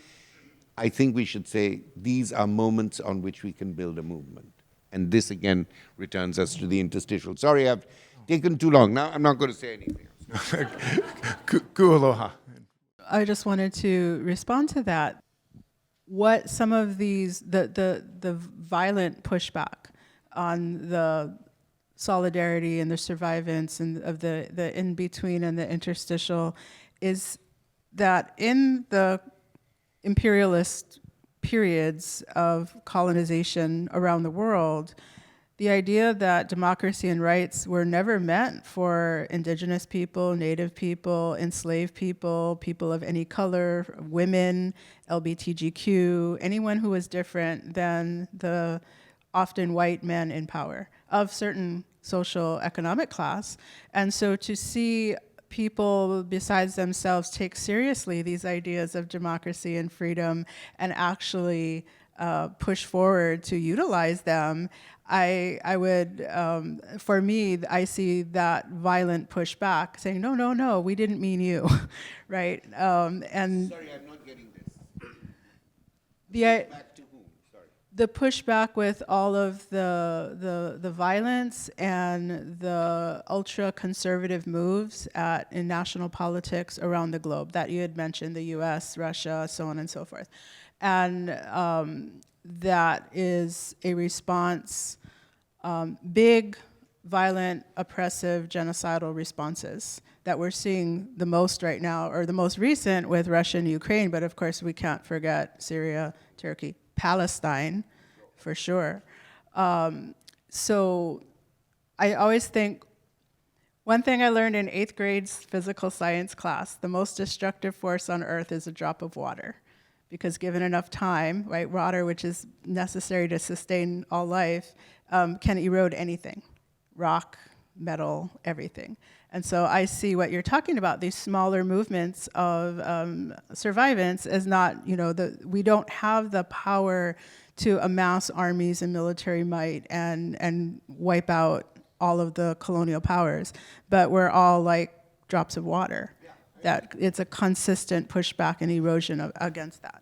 Speaker 4: I think we should say these are moments on which we can build a movement. And this, again, returns us to the interstitial. Sorry, I've taken too long. Now I'm not going to say anything else.
Speaker 1: Kualoha.
Speaker 7: I just wanted to respond to that. What some of these, the violent pushback on the solidarity and the survivance and of the in-between and the interstitial is that in the imperialist periods of colonization around the world, the idea that democracy and rights were never meant for indigenous people, native people, enslaved people, people of any color, women, LGBTQ, anyone who was different than the often white men in power of certain social economic class. And so to see people besides themselves take seriously these ideas of democracy and freedom and actually push forward to utilize them, I would, for me, I see that violent pushback saying, no, no, no, we didn't mean you, right? And
Speaker 4: Sorry, I'm not getting this.
Speaker 7: the,
Speaker 4: Back to whom? Sorry.
Speaker 7: the pushback with all of the violence and the ultra-conservative moves in national politics around the globe that you had mentioned, the US, Russia, so on and so forth. And that is a response, big, violent, oppressive, genocidal responses that we're seeing the most right now, or the most recent with Russia and Ukraine, but of course we can't forget Syria, Turkey, Palestine, for sure. So I always think, one thing I learned in 8th grade's physical science class, the most destructive force on earth is a drop of water. Because given enough time, right, water, which is necessary to sustain all life, can erode anything, rock, metal, everything. And so I see what you're talking about, these smaller movements of survivance is not, we don't have the power to amass armies and military might and wipe out all of the colonial powers, but we're all like drops of water. That it's a consistent pushback and erosion against that.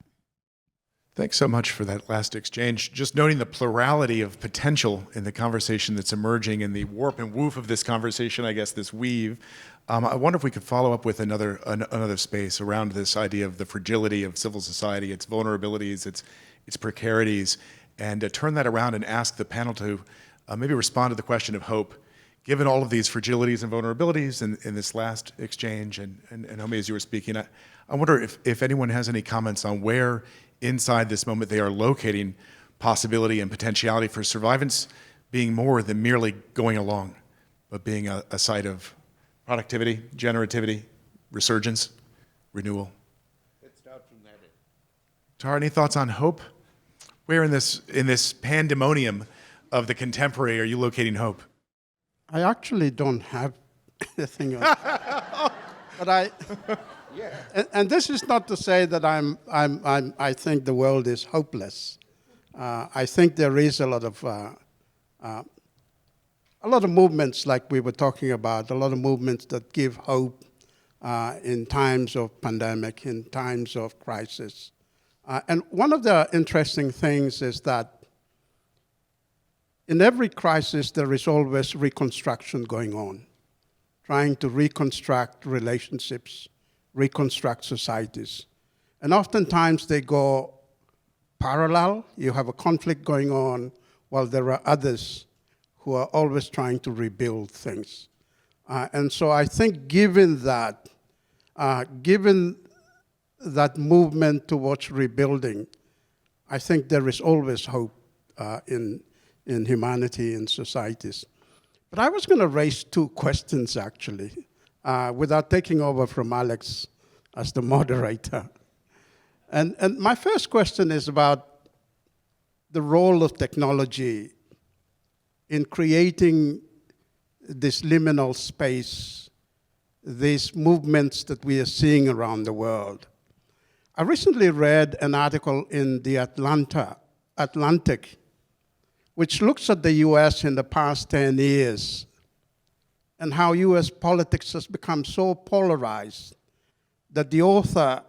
Speaker 1: Thanks so much for that last exchange. Just noting the plurality of potential in the conversation that's emerging and the warp and woof of this conversation, I guess, this weave. I wonder if we could follow up with another space around this idea of the fragility of civil society, its vulnerabilities, its precarities, and turn that around and ask the panel to maybe respond to the question of hope. Given all of these fragilities and vulnerabilities in this last exchange, and Homi, as you were speaking, I wonder if anyone has any comments on where inside this moment they are locating possibility and potentiality for survivance being more than merely going along, but being a site of productivity, generativity, resurgence, renewal.
Speaker 4: Let's start from that end.
Speaker 1: Tara, any thoughts on hope? Where in this pandemonium of the contemporary are you locating hope?
Speaker 8: I actually don't have anything else. But and this is not to say that I think the world is hopeless. I think there is a lot of movements like we were talking about, a lot of movements that give hope in times of pandemic, in times of crisis. And one of the interesting things is that in every crisis, there is always reconstruction going on, trying to reconstruct relationships, reconstruct societies. And oftentimes they go parallel. You have a conflict going on while there are others who are always trying to rebuild things. And so I think given that movement towards rebuilding, I think there is always hope in humanity and societies. But I was going to raise two questions, actually, without taking over from Alex as the moderator. And my first question is about the role of technology in creating this liminal space, these movements that we are seeing around the world. I recently read an article in the Atlantic, which looks at the US in the past 10 years and how US politics has become so polarized that the author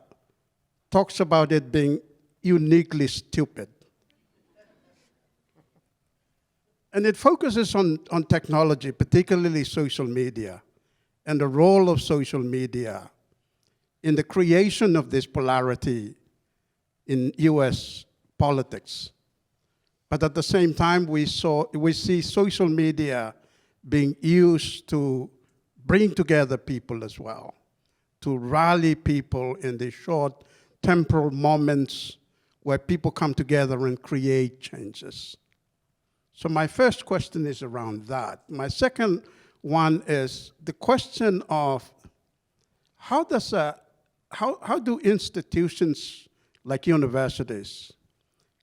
Speaker 8: talks about it being uniquely stupid. And it focuses on technology, particularly social media, and the role of social media in the creation of this polarity in US politics. But at the same time, we see social media being used to bring together people as well, to rally people in the short temporal moments where people come together and create changes. So my first question is around that. My second one is the question of how do institutions like universities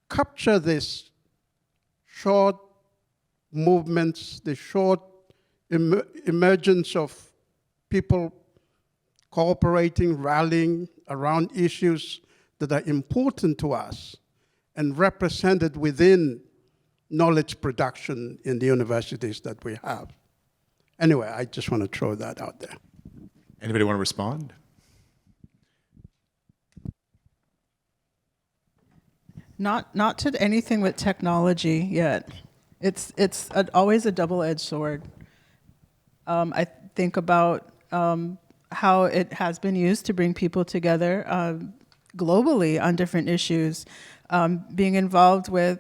Speaker 8: capture this short movements, the short emergence of people cooperating, rallying around issues that are important to us and represented within knowledge production in the universities that we have. Anyway, I just want to throw that out there.
Speaker 1: Anybody want to respond?
Speaker 7: Not to anything with technology yet. It's always a double-edged sword. I think about how it has been used to bring people together globally on different issues. Being involved with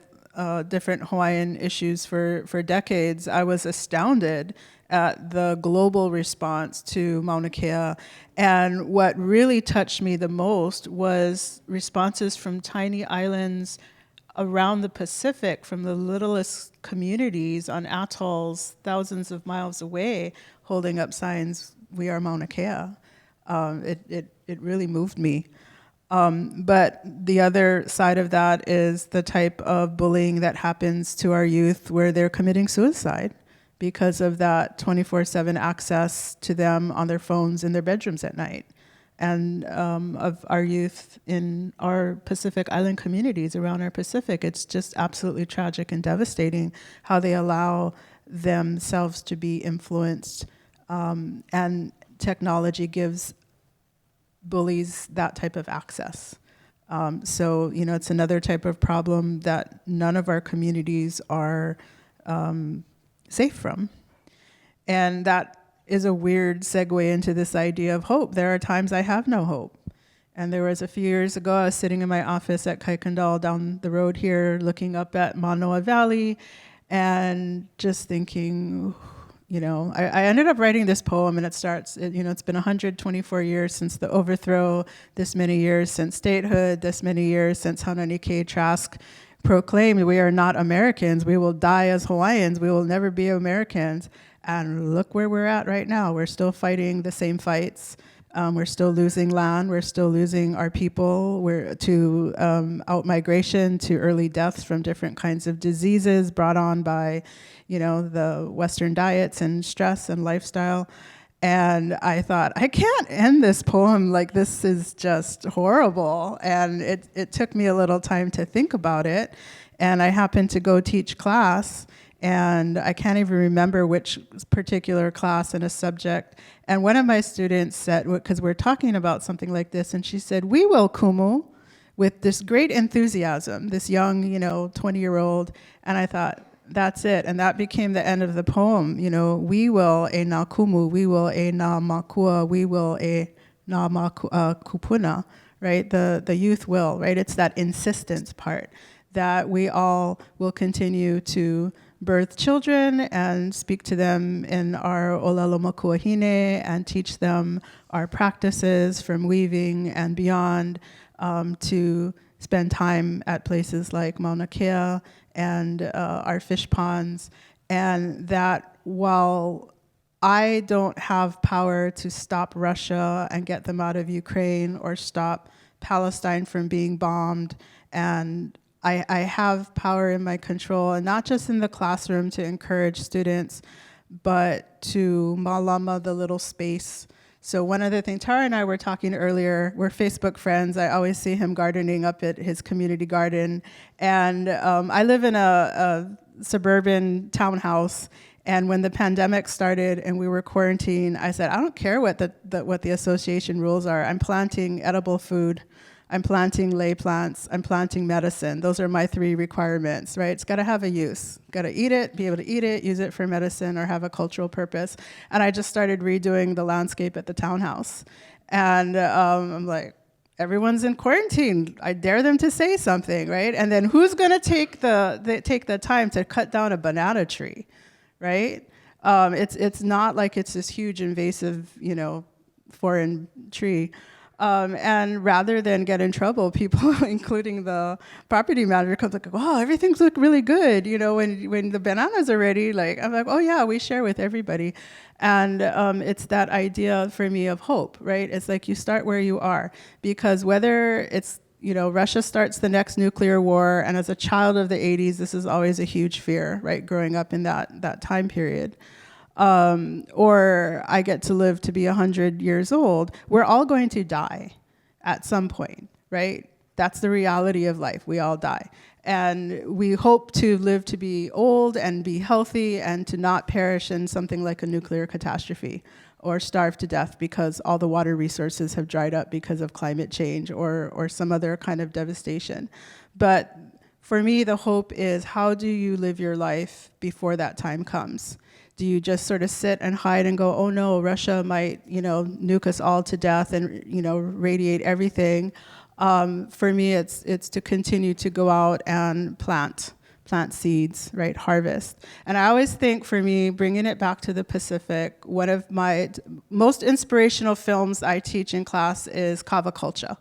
Speaker 7: different Hawaiian issues for decades, I was astounded at the global response to Mauna Kea. And what really touched me the most was responses from tiny islands around the Pacific, from the littlest communities on atolls thousands of miles away, holding up signs, "We are Mauna Kea." It really moved me. But the other side of that is the type of bullying that happens to our youth where they're committing suicide because of that 24/7 access to them on their phones in their bedrooms at night. And of our youth in our Pacific Island communities around our Pacific, it's just absolutely tragic and devastating how they allow themselves to be influenced. And technology gives bullies that type of access. So, it's another type of problem that none of our communities are safe from. And that is a weird segue into this idea of hope. There are times I have no hope. And there was a few years ago, I was sitting in my office at Kaikandal down the road here, looking up at Mānoa Valley, and just thinking, I ended up writing this poem, and it starts, it's been 124 years since the overthrow, this many years since statehood, this many years since Hanani K. Trask proclaimed, "We are not Americans, we will die as Hawaiians, we will never be Americans." And look where we're at right now. We're still fighting the same fights. We're still losing land. We're still losing our people. We're to out-migration, to early deaths from different kinds of diseases brought on by, the Western diets and stress and lifestyle. And I thought, I can't end this poem like this is just horrible. And it took me a little time to think about it. And I happened to go teach class. And I can't even remember which particular class and a subject. And one of my students said, because we're talking about something like this, and she said, "We will, Kumu," with this great enthusiasm, this young, 20-year-old. And I thought, that's it. And that became the end of the poem. "We will e na kumu, we will e na makua, we will e na kupuna," right? The youth will, right? It's that insistence part that we all will continue to birth children and speak to them in our olelo makuahine and teach them our practices from weaving and beyond, to spend time at places like Mauna Kea and our fish ponds. And that while I don't have power to stop Russia and get them out of Ukraine or stop Palestine from being bombed, and I have power in my control, and not just in the classroom to encourage students, but to malama the little space. So one other thing, Tara and I were talking earlier, we're Facebook friends. I always see him gardening up at his community garden. And I live in a suburban townhouse, and when the pandemic started and we were quarantined, I said, I don't care what the association rules are. I'm planting edible food. I'm planting lay plants, I'm planting medicine. Those are my 3 requirements, right? It's gotta have a use. Gotta eat it, be able to eat it, use it for medicine, or have a cultural purpose. And I just started redoing the landscape at the townhouse. And I'm like, everyone's in quarantine. I dare them to say something, right? And then who's gonna take the time to cut down a banana tree, right? It's not like it's this huge invasive, foreign tree. And rather than get in trouble, people, including the property manager, comes like, wow, everything's look really good. You know, when the bananas are ready, like, I'm like, oh yeah, we share with everybody. And it's that idea for me of hope, right? It's like you start where you are, because whether it's, you know, Russia starts the next nuclear war, and as a child of the 80s, this is always a huge fear, right, growing up in that time period. Or I get to live to be 100 years old, we're all going to die at some point, right? That's the reality of life. We all die. And we hope to live to be old and be healthy and to not perish in something like a nuclear catastrophe or starve to death because all the water resources have dried up because of climate change or some other kind of devastation. But for me, the hope is, how do you live your life before that time comes? Do you just sort of sit and hide and go, oh no, Russia might, you know, nuke us all to death and, you know, radiate everything? For me, it's to continue to go out and plant seeds, right, harvest. And I always think, for me, bringing it back to the Pacific, one of my most inspirational films I teach in class is Kava Culture,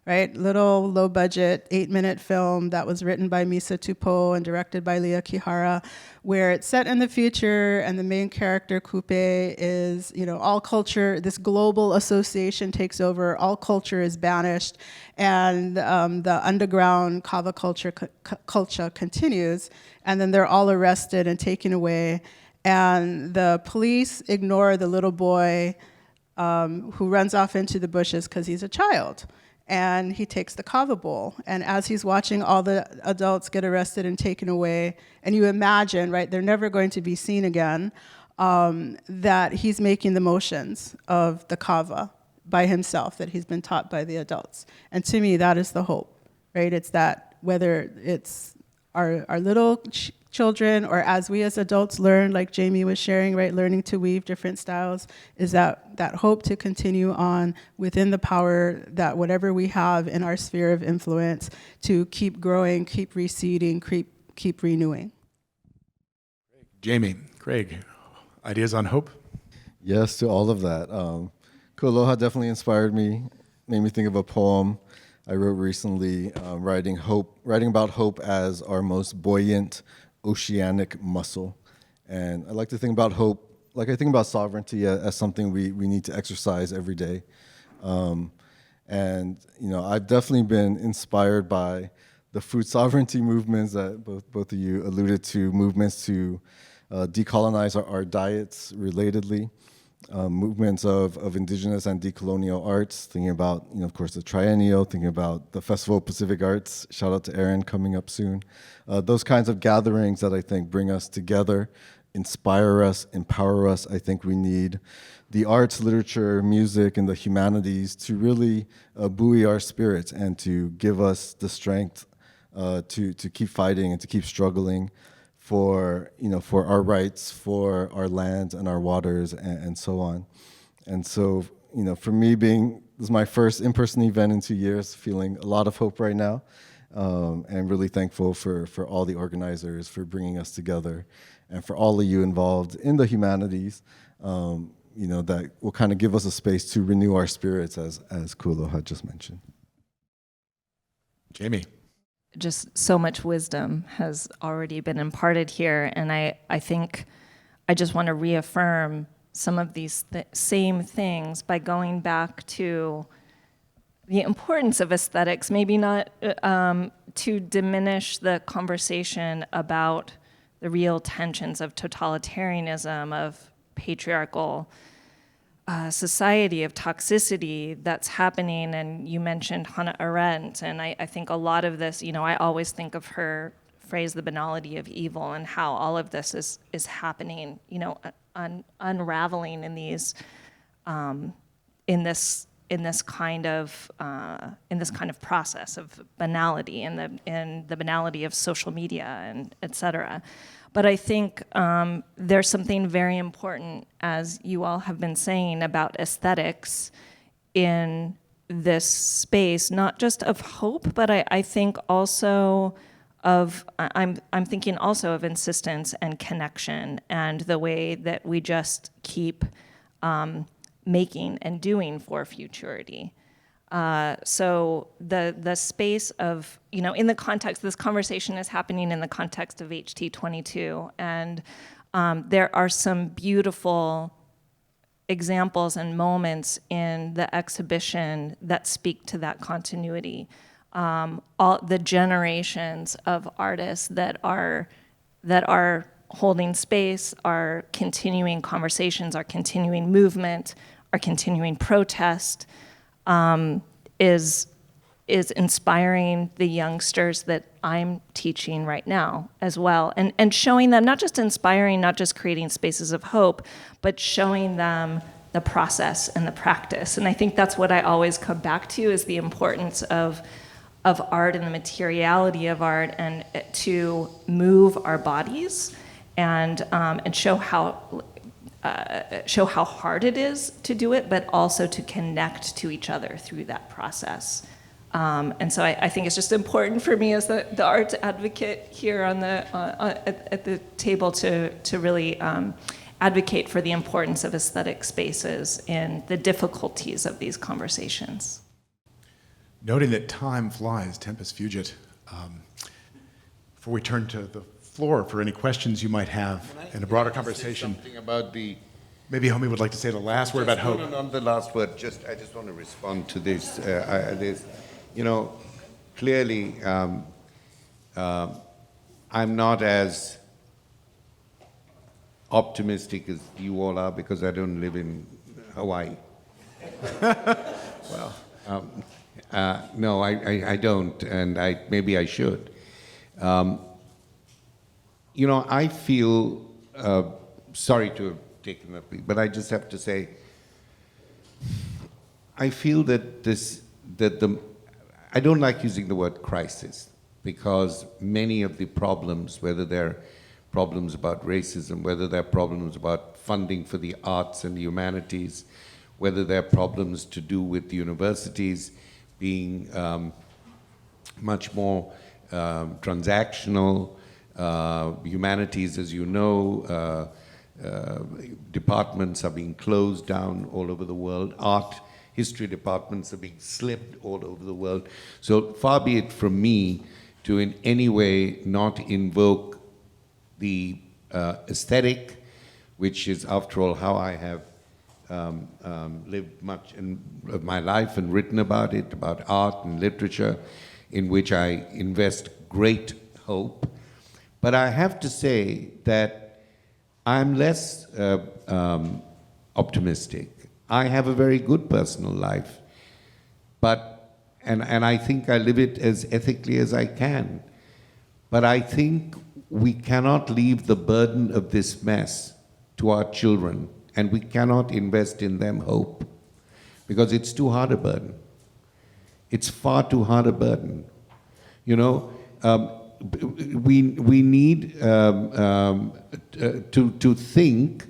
Speaker 7: right? Little low-budget 8-minute film that was written by Misa Tupou and directed by Leah Kihara, where it's set in the future and the main character, Kupe, is, you know, all culture, this global association takes over, all culture is banished, and the underground Kava culture continues, and then they're all arrested and taken away, and the police ignore the little boy who runs off into the bushes because he's a child. And he takes the kava bowl. And as he's watching all the adults get arrested and taken away, and you imagine, right, they're never going to be seen again, that he's making the motions of the kava by himself, that he's been taught by the adults. And to me, that is the hope, right? It's that whether it's our little children, or as we as adults learn, like Jamie was sharing, right, learning to weave different styles, is that hope to continue on within the power that whatever we have in our sphere of influence, to keep growing, keep reseeding, keep renewing.
Speaker 1: Jamie, Craig, ideas on hope?
Speaker 6: Yes, to all of that. Kualoha definitely inspired me, made me think of a poem I wrote recently, writing about hope as our most buoyant oceanic muscle. And I like to think about hope, like I think about sovereignty as something we need to exercise every day. And you know, I've definitely been inspired by the food sovereignty movements that both of you alluded to, movements to decolonize our diets relatedly, movements of indigenous and decolonial arts, thinking about, you know, of course, the Triennial, thinking about the Festival of Pacific Arts, shout out to Aaron, coming up soon. Those kinds of gatherings that I think bring us together, inspire us, empower us. I think we need the arts, literature, music, and the humanities to really buoy our spirits and to give us the strength to keep fighting and to keep struggling for, you know, for our rights, for our lands and our waters, and so on. And so, you know, for me, this is my first in-person event in 2 years, feeling a lot of hope right now, and really thankful for all the organizers for bringing us together, and for all of you involved in the humanities, you know, that will kind of give us a space to renew our spirits, as Kualoha just mentioned.
Speaker 1: Jamie.
Speaker 5: Just so much wisdom has already been imparted here, and I think I just want to reaffirm some of these same things by going back to the importance of aesthetics, maybe not to diminish the conversation about the real tensions of totalitarianism, of patriarchal society, of toxicity that's happening. And you mentioned Hannah Arendt, and I think a lot of this, you know, I always think of her phrase, the banality of evil, and how all of this is happening, you know, unraveling in these, in this kind of process of banality, and the banality of social media, and et cetera. But I think there's something very important, as you all have been saying, about aesthetics in this space, not just of hope, but I think also of, I'm thinking also of insistence and connection, and the way that we just keep making and doing for futurity. So the space of, in the context, this conversation is happening in the context of HT22, and there are some beautiful examples and moments in the exhibition that speak to that continuity. All the generations of artists that are holding space, are continuing conversations, are continuing movement, are continuing protest, is inspiring the youngsters that I'm teaching right now as well, and showing them, not just inspiring, not just creating spaces of hope, but showing them the process and the practice. And I think that's what I always come back to, is the importance of art and the materiality of art, and to move our bodies and show how hard it is to do it, but also to connect to each other through that process. And so I think it's just important for me as the arts advocate here at the table to really advocate for the importance of aesthetic spaces and the difficulties of these conversations.
Speaker 1: Noting that time flies, tempus fugit. Before we turn to the floor for any questions you might have in a broader conversation.
Speaker 4: Something about
Speaker 1: maybe Homi would like to say the last word about hope.
Speaker 4: No, not the last word. I just want to respond to this. Clearly, I'm not as optimistic as you all are, because I don't live in Hawaii.
Speaker 1: Well,
Speaker 4: no, I don't, and maybe I should. I feel sorry to have taken that, but I just have to say, I feel I don't like using the word crisis, because many of the problems, whether they're problems about racism, whether they're problems about funding for the arts and the humanities, whether they're problems to do with universities being much more transactional, humanities, as you know, departments are being closed down all over the world. Art history departments are being slipped all over the world. So far be it from me to in any way not invoke the aesthetic, which is, after all, how I have lived much of my life and written about it, about art and literature, in which I invest great hope. But I have to say that I'm less optimistic. I have a very good personal life, and I think I live it as ethically as I can. But I think we cannot leave the burden of this mess to our children, and we cannot invest in them hope, because it's too hard a burden. It's far too hard a burden. We need to think,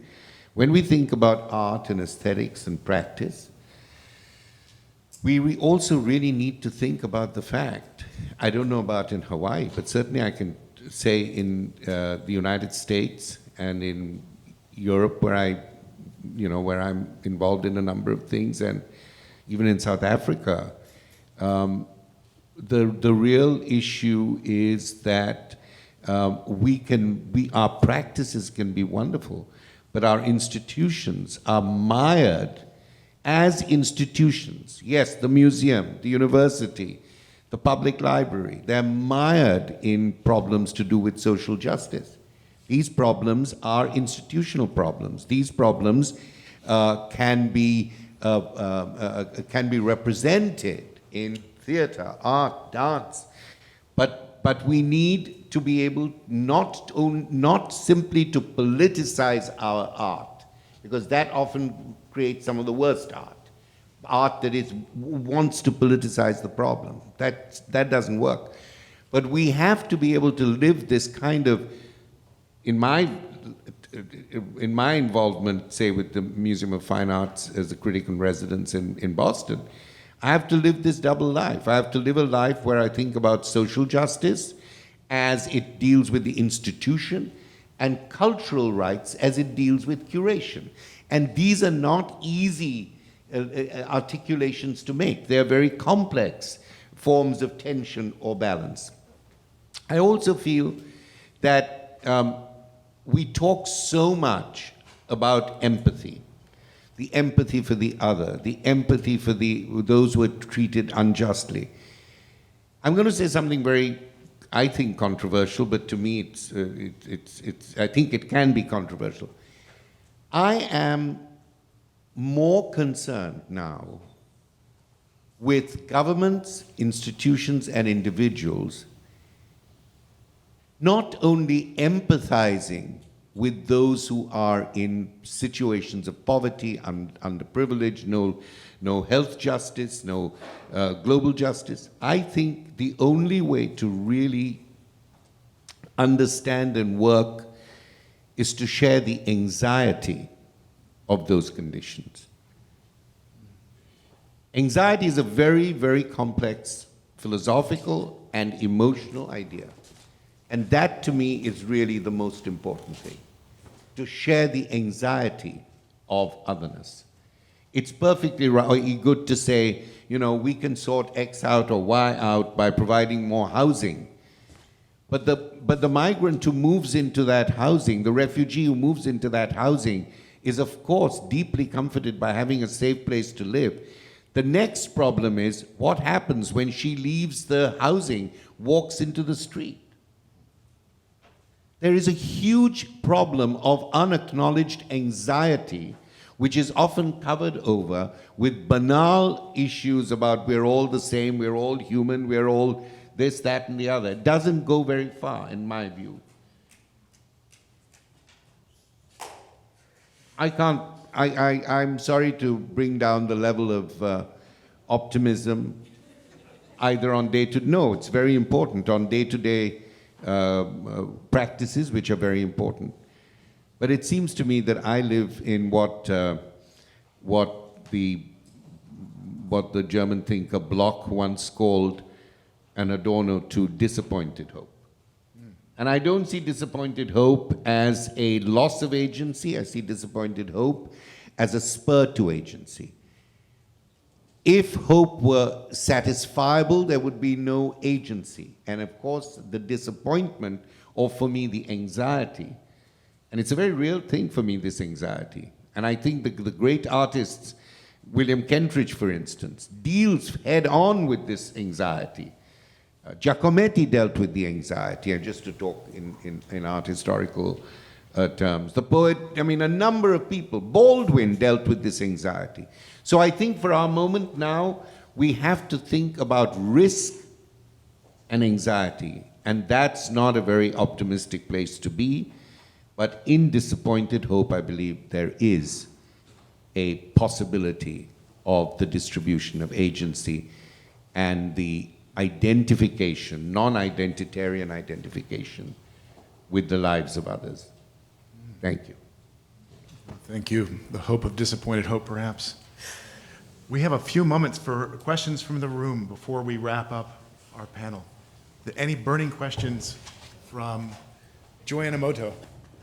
Speaker 4: when we think about art and aesthetics and practice, we also really need to think about the fact, I don't know about in Hawaii, but certainly I can say in the United States and in Europe, where I'm involved in a number of things, and even in South Africa, the real issue is that our practices can be wonderful, but our institutions are mired as institutions. Yes, the museum, the university, the public library, they're mired in problems to do with social justice. These problems are institutional problems. These problems can be represented in theater, art, dance, but we need to be able not simply to politicize our art, because that often creates some of the worst art that wants to politicize the problem. That doesn't work. But we have to be able to live this kind of, in my involvement, say, with the Museum of Fine Arts as a critic in residence in Boston, I have to live this double life. I have to live a life where I think about social justice as it deals with the institution, and cultural rights as it deals with curation. And these are not easy articulations to make. They are very complex forms of tension or balance. I also feel that we talk so much about empathy, the empathy for the other, the empathy for those who are treated unjustly. I'm going to say something very, I think, controversial, but to me, I think it can be controversial. I am more concerned now with governments, institutions, and individuals not only empathizing with those who are in situations of poverty, underprivileged, no health justice, no global justice. I think the only way to really understand and work is to share the anxiety of those conditions. Anxiety is a very, very complex philosophical and emotional idea. And that, to me, is really the most important thing, to share the anxiety of otherness. It's perfectly good to say, you know, we can sort X out or Y out by providing more housing. But the migrant who moves into that housing, the refugee who moves into that housing, is of course deeply comforted by having a safe place to live. The next problem is what happens when she leaves the housing, walks into the street. There is a huge problem of unacknowledged anxiety, which is often covered over with banal issues about we're all the same, we're all human, we're all this, that, and the other. It doesn't go very far, in my view. I'm sorry to bring down the level of optimism, either on no, it's very important, on day-to-day practices, which are very important. But it seems to me that I live in what the German thinker Bloch once called an Adorno to disappointed hope. And I don't see disappointed hope as a loss of agency. I see disappointed hope as a spur to agency. If hope were satisfiable, there would be no agency. And of course, the disappointment, or for me, the anxiety, and it's a very real thing for me, this anxiety. And I think the great artists, William Kentridge, for instance, deals head-on with this anxiety. Giacometti dealt with the anxiety, and just to talk in art historical terms. The poet, I mean, a number of people, Baldwin dealt with this anxiety. So I think for our moment now, we have to think about risk and anxiety, and that's not a very optimistic place to be, but in disappointed hope, I believe there is a possibility of the distribution of agency and the identification, non-identitarian identification with the lives of others. Thank you.
Speaker 1: Thank you. The hope of disappointed hope, perhaps. We have a few moments for questions from the room before we wrap up our panel. Any burning questions from Joanna Moto?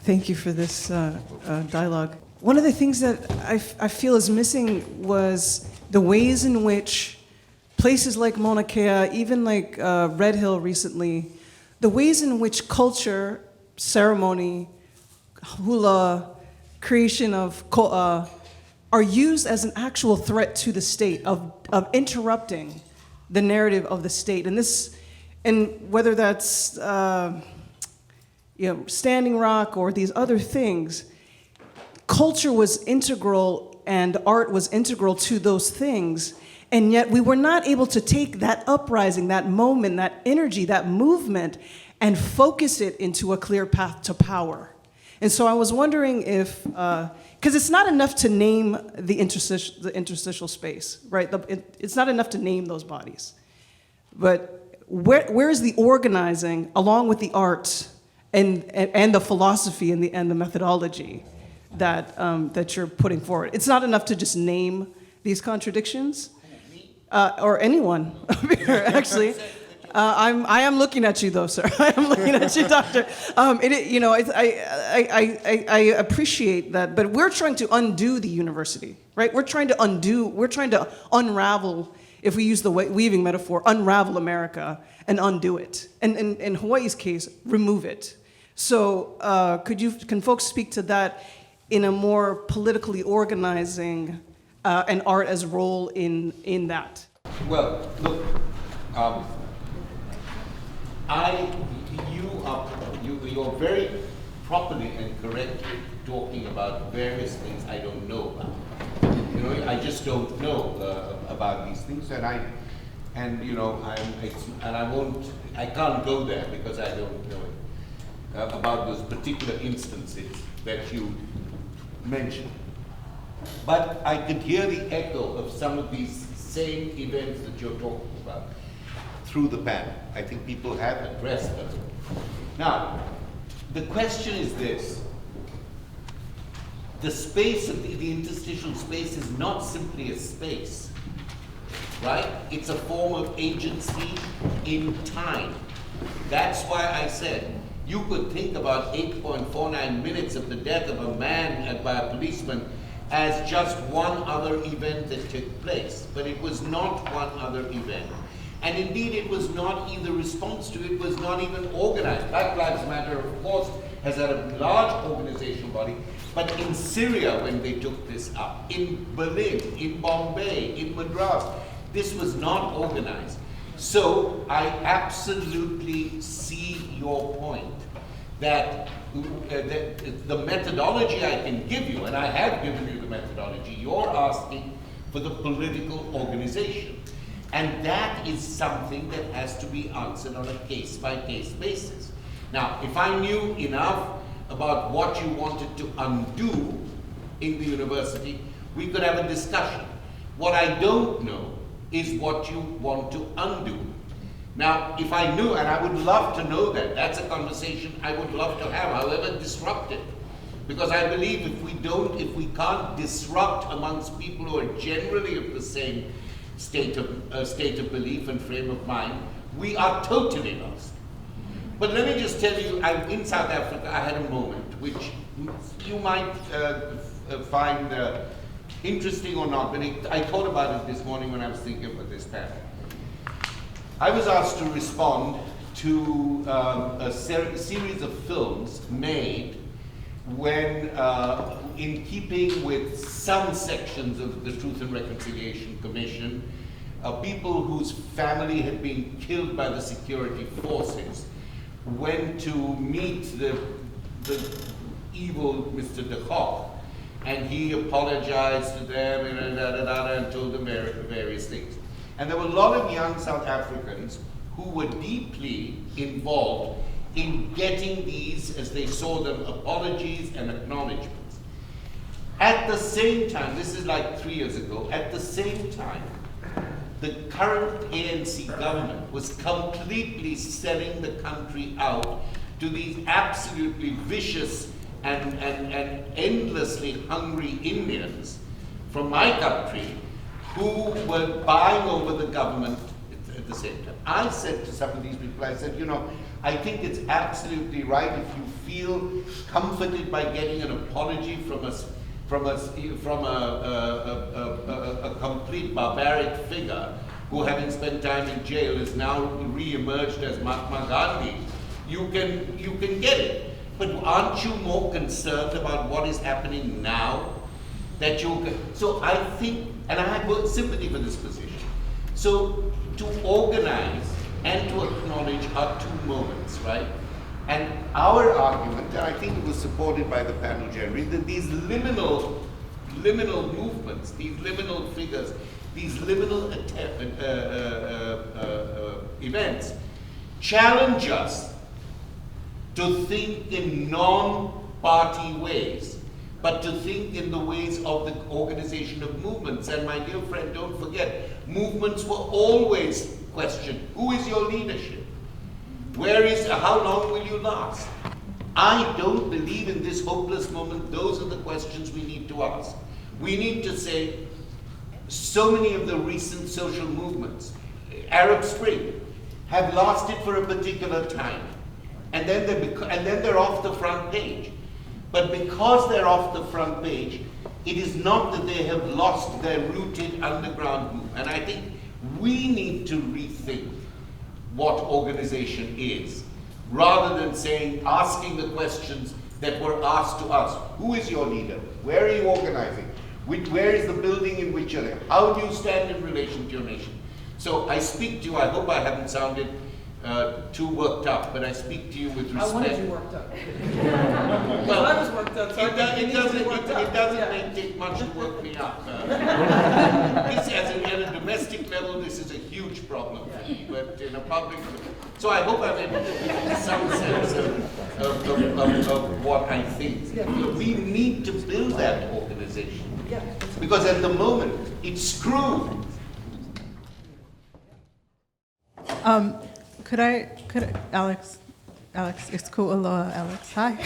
Speaker 9: Thank you for this dialogue. One of the things that I feel is missing was the ways in which places like Mauna Kea, even like Red Hill recently, the ways in which culture, ceremony, hula, creation of are used as an actual threat to the state of interrupting the narrative of the state. And whether that's Standing Rock or these other things, culture was integral and art was integral to those things. And yet we were not able to take that uprising, that moment, that energy, that movement, and focus it into a clear path to power. And so I was wondering if, because it's not enough to name the interstitial space, right? It's not enough to name those bodies. But where is the organizing along with the art and the philosophy and the methodology that you're putting forward? It's not enough to just name these contradictions, or anyone up here, actually. I am looking at you, though, sir. I am looking at you, doctor. I appreciate that, but we're trying to undo the university, right? We're trying to unravel, if we use the weaving metaphor, unravel America and undo it. And in Hawaii's case, remove it. So can folks speak to that in a more politically organizing and art as role in that?
Speaker 4: Well, look, you're very properly and correctly talking about various things I don't know about. You know, I just don't know about these things, and I can't go there because I don't know it, about those particular instances that you mentioned. But I could hear the echo of some of these same events that you're talking about through the panel. I think people have addressed them. Now, the question is this. The space of the interstitial space is not simply a space, right? It's a form of agency in time. That's why I said you could think about 8.49 minutes of the death of a man by a policeman as just one other event that took place, but it was not one other event. And indeed, it was not either response to it, was not even organized. Black Lives Matter, of course, has had a large organizational body, but in Syria, when they took this up, in Berlin, in Bombay, in Madras, this was not organized. So I absolutely see your point that the methodology I can give you, and I have given you the methodology, you're asking for the political organization. And that is something that has to be answered on a case-by-case basis. Now, if I knew enough about what you wanted to undo in the university, we could have a discussion. What I don't know is what you want to undo. Now, if I knew, and I would love to know that, that's a conversation I would love to have, however disruptive. Because I believe if we can't disrupt amongst people who are generally of the same state of belief and frame of mind, we are totally lost. But let me just tell you, in South Africa, I had a moment which you might find interesting or not, but I thought about it this morning when I was thinking about this panel. I was asked to respond to a series of films made when, in keeping with some sections of the Truth and Reconciliation Commission, people whose family had been killed by the security forces went to meet the evil Mr. de Kock, and he apologized to them and told them various things. And there were a lot of young South Africans who were deeply involved in getting these, as they saw them, apologies and acknowledgements. At the same time, this is like 3 years ago, at the same time, the current ANC government was completely selling the country out to these absolutely vicious and endlessly hungry Indians from my country who were buying over the government at the same time. I said to some of these people, I said, I think it's absolutely right if you feel comforted by getting an apology from a complete barbaric figure who, having spent time in jail, is now re-emerged as Mahatma Gandhi. You can get it. But aren't you more concerned about what is happening now? So I think, and I have sympathy for this position. So to organize and to acknowledge are two moments, right? And our argument, and I think it was supported by the panel generally, that these liminal movements, these liminal figures, these liminal events challenge us to think in non-party ways, but to think in the ways of the organization of movements. And my dear friend, don't forget, movements were always questioned. Who is your leadership? How long will you last? I don't believe in this hopeless moment. Those are the questions we need to ask. We need to say, so many of the recent social movements, Arab Spring, have lasted for a particular time, and then they're off the front page. But because they're off the front page, it is not that they have lost their rooted underground group. And I think we need to rethink what organization is, rather than asking the questions that were asked to us. Who is your leader? Where are you organizing? Where is the building in which you're there? How do you stand in relation to your nation? So I speak to you, I hope I haven't sounded too worked up, but I speak to you with respect.
Speaker 9: I wanted you worked up.
Speaker 4: Well,
Speaker 9: I was worked up, so
Speaker 4: it doesn't take much to work me up. This, at a domestic level, this is a huge problem for me, but in a public, so I hope I'm able to give you some sense of what I think. We need to build that organization, because at the moment, it's screwed.
Speaker 7: Could I, Alex, it's cool, aloha, Alex, hi.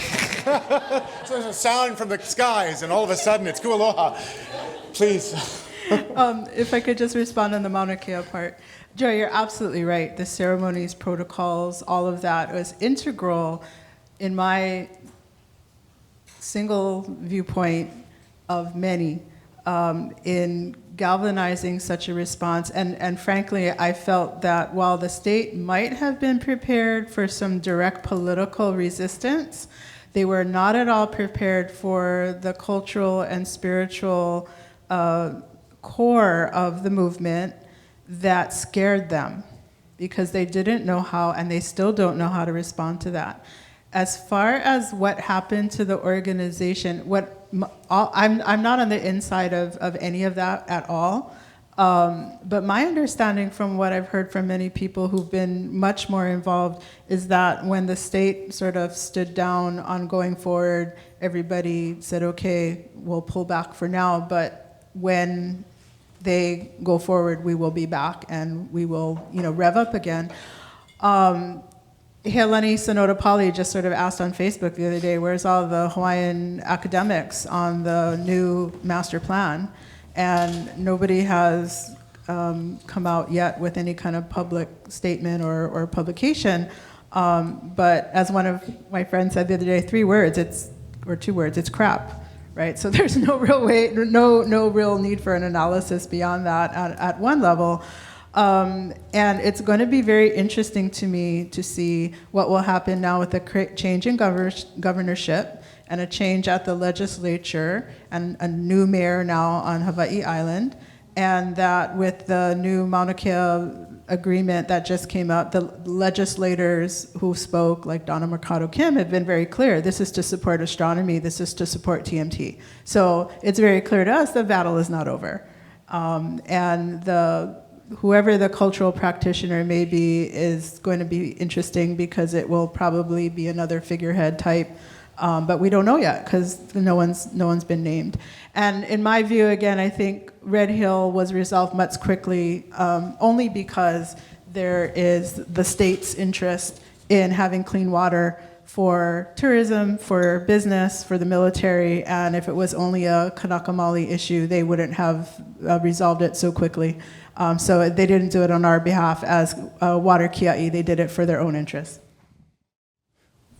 Speaker 1: So there's a sound from the skies, and all of a sudden it's kualoha. Please.
Speaker 7: If I could just respond on the Mauna Kea part. Joy, you're absolutely right. The ceremonies, protocols, all of that was integral in my single viewpoint of many in galvanizing such a response. And frankly, I felt that while the state might have been prepared for some direct political resistance, they were not at all prepared for the cultural and spiritual core of the movement that scared them, because they didn't know how, and they still don't know how to respond to that. As far as what happened to the organization, I'm not on the inside of any of that at all, but my understanding from what I've heard from many people who've been much more involved is that when the state sort of stood down on going forward, everybody said, okay, we'll pull back for now, but when they go forward, we will be back and we will, rev up again. Helani Sonodapali just sort of asked on Facebook the other day, where's all the Hawaiian academics on the new master plan? And nobody has come out yet with any kind of public statement or publication. But as one of my friends said the other day, 2 words, it's crap. Right, so there's no real way, no real need for an analysis beyond that at one level, and it's going to be very interesting to me to see what will happen now with the change in governorship and a change at the legislature and a new mayor now on Hawaii Island, and that with the new Mauna Kea agreement that just came up, the legislators who spoke, like Donna Mercado Kim, have been very clear. This is to support astronomy. This is to support TMT. So it's very clear to us the battle is not over. And whoever the cultural practitioner may be is going to be interesting because it will probably be another figurehead type. But we don't know yet because no one's been named. And in my view, again, I think Red Hill was resolved much quickly only because there is the state's interest in having clean water for tourism, for business, for the military, and if it was only a Kanaka Maoli issue, they wouldn't have resolved it so quickly. So they didn't do it on our behalf as water kia'i, they did it for their own interests.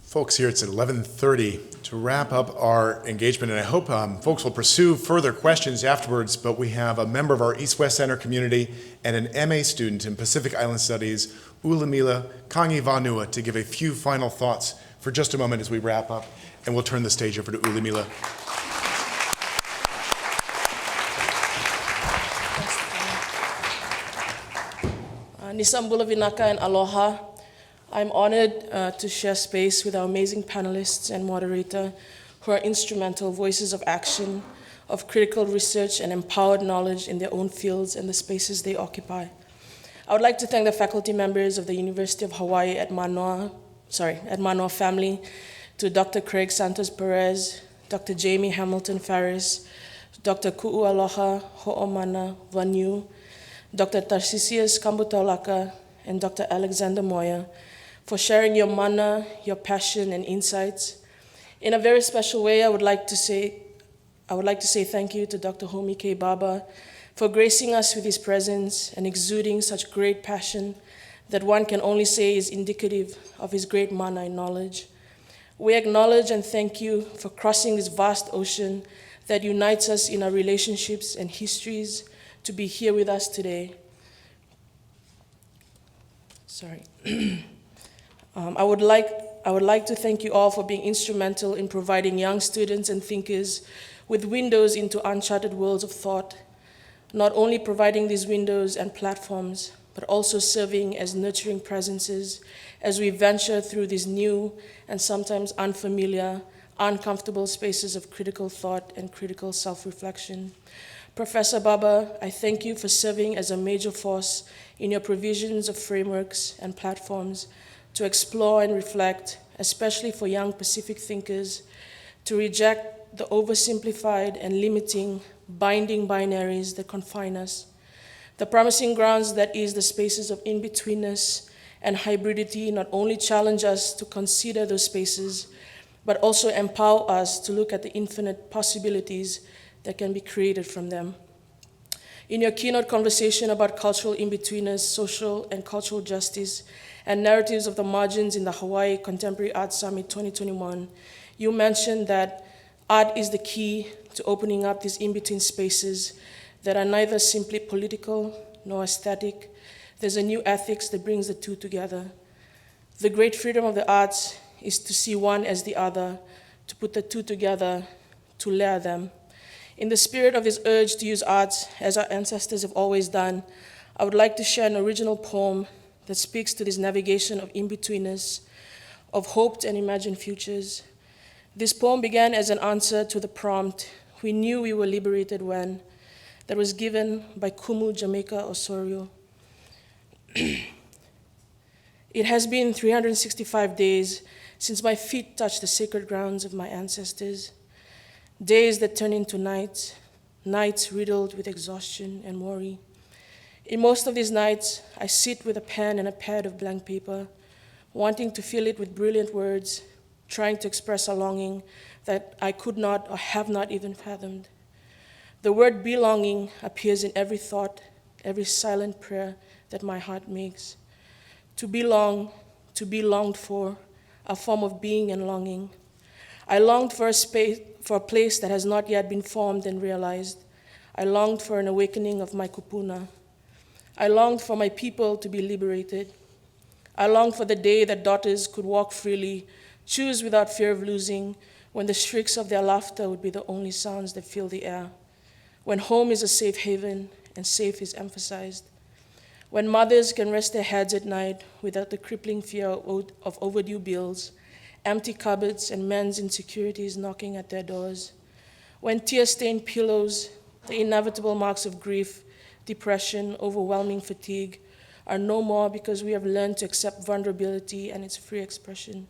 Speaker 1: Folks, here it's at 11:30 to wrap up our engagement, and I hope folks will pursue further questions afterwards, but we have a member of our East-West Center community and an MA student in Pacific Island Studies, Ulamila Kangi Vanua, to give a few final thoughts for just a moment as we wrap up, and we'll turn the stage over to Ulamila.
Speaker 10: Nisambula Vinaka and Aloha. I'm honored to share space with our amazing panelists and moderator who are instrumental voices of action, of critical research and empowered knowledge in their own fields and the spaces they occupy. I would like to thank the faculty members of the University of Hawaiʻi at Mānoa family, to Dr. Craig Santos Perez, Dr. Jamie Hamilton Farris, Dr. Ku'ualoha Ho'omana Vanu, Dr. Tarsisius Kambutaulaka, and Dr. Alexander Mawyer, for sharing your mana, your passion, and insights. In a very special way, I would like to say thank you to Dr. Homi K. Bhabha for gracing us with his presence and exuding such great passion that one can only say is indicative of his great mana in knowledge. We acknowledge and thank you for crossing this vast ocean that unites us in our relationships and histories to be here with us today. Sorry. I would like to thank you all for being instrumental in providing young students and thinkers with windows into uncharted worlds of thought, not only providing these windows and platforms, but also serving as nurturing presences as we venture through these new and sometimes unfamiliar, uncomfortable spaces of critical thought and critical self-reflection. Professor Bhabha, I thank you for serving as a major force in your provisions of frameworks and platforms to explore and reflect, especially for young Pacific thinkers, to reject the oversimplified and limiting binding binaries that confine us, the promising grounds that is the spaces of in-betweenness and hybridity not only challenge us to consider those spaces, but also empower us to look at the infinite possibilities that can be created from them. In your keynote conversation about cultural in-betweenness, social and cultural justice, and narratives of the margins in the Hawaiʻi Contemporary Art Summit 2021, you mentioned that art is the key to opening up these in-between spaces that are neither simply political nor aesthetic. There's a new ethics that brings the two together. The great freedom of the arts is to see one as the other, to put the two together, to layer them. In the spirit of this urge to use arts as our ancestors have always done, I would like to share an original poem that speaks to this navigation of in-betweenness, of hoped and imagined futures. This poem began as an answer to the prompt, "We knew we were liberated when," that was given by Kumu Jamaica Osorio. It has been 365 days since my feet touched the sacred grounds of my ancestors, days that turn into nights, nights riddled with exhaustion and worry. In most of these nights, I sit with a pen and a pad of blank paper, wanting to fill it with brilliant words, trying to express a longing that I could not or have not even fathomed. The word belonging appears in every thought, every silent prayer that my heart makes. To belong, to be longed for, a form of being and longing. I longed for a space, for a place that has not yet been formed and realized. I longed for an awakening of my kupuna. I longed for my people to be liberated. I longed for the day that daughters could walk freely, choose without fear of losing, when the shrieks of their laughter would be the only sounds that fill the air, when home is a safe haven and safe is emphasized, when mothers can rest their heads at night without the crippling fear of overdue bills, empty cupboards, and men's insecurities knocking at their doors, when tear-stained pillows, the inevitable marks of grief, depression, overwhelming fatigue, are no more because we have learned to accept vulnerability and its free expression,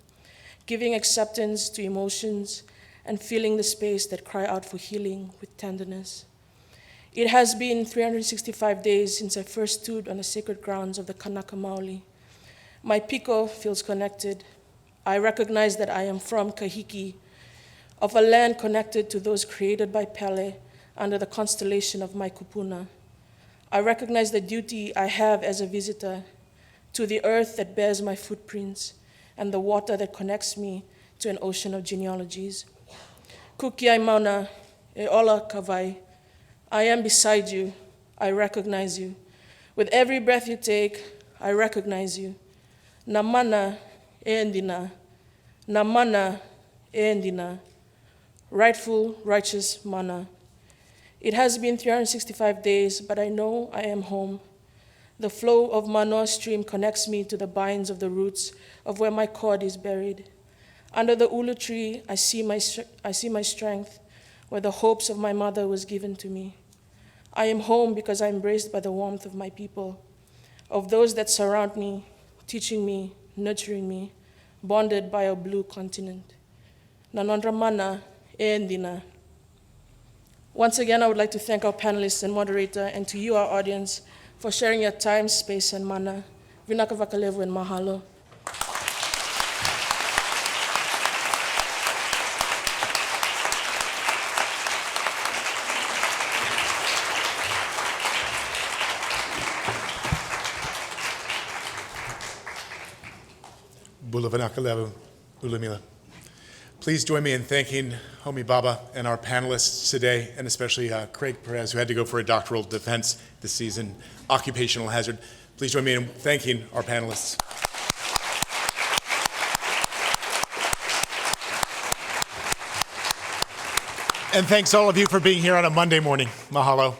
Speaker 10: giving acceptance to emotions and filling the space that cry out for healing with tenderness. It has been 365 days since I first stood on the sacred grounds of the Kanaka Maoli. My piko feels connected. I recognize that I am from Kahiki, of a land connected to those created by Pele under the constellation of my kupuna. I recognize the duty I have as a visitor to the earth that bears my footprints and the water that connects me to an ocean of genealogies. Kukiai mauna, e ola kawai. I am beside you. I recognize you. With every breath you take, I recognize you. Namana e endina. Namana e endina. Rightful, righteous mana. It has been 365 days, but I know I am home. The flow of Mānoa stream connects me to the binds of the roots of where my cord is buried. Under the ulu tree, I see my strength, where the hopes of my mother was given to me. I am home because I am embraced by the warmth of my people, of those that surround me, teaching me, nurturing me, bonded by a blue continent. Nanondra mana e endina. Once again, I would like to thank our panelists and moderator, and to you, our audience, for sharing your time, space, and mana. Vinaka vakalevu and mahalo.
Speaker 1: Bulavanakalevu Ulamila. Please join me in thanking Homi Bhabha and our panelists today, and especially Craig Perez, who had to go for a doctoral defense this season, occupational hazard. Please join me in thanking our panelists. And thanks all of you for being here on a Monday morning. Mahalo.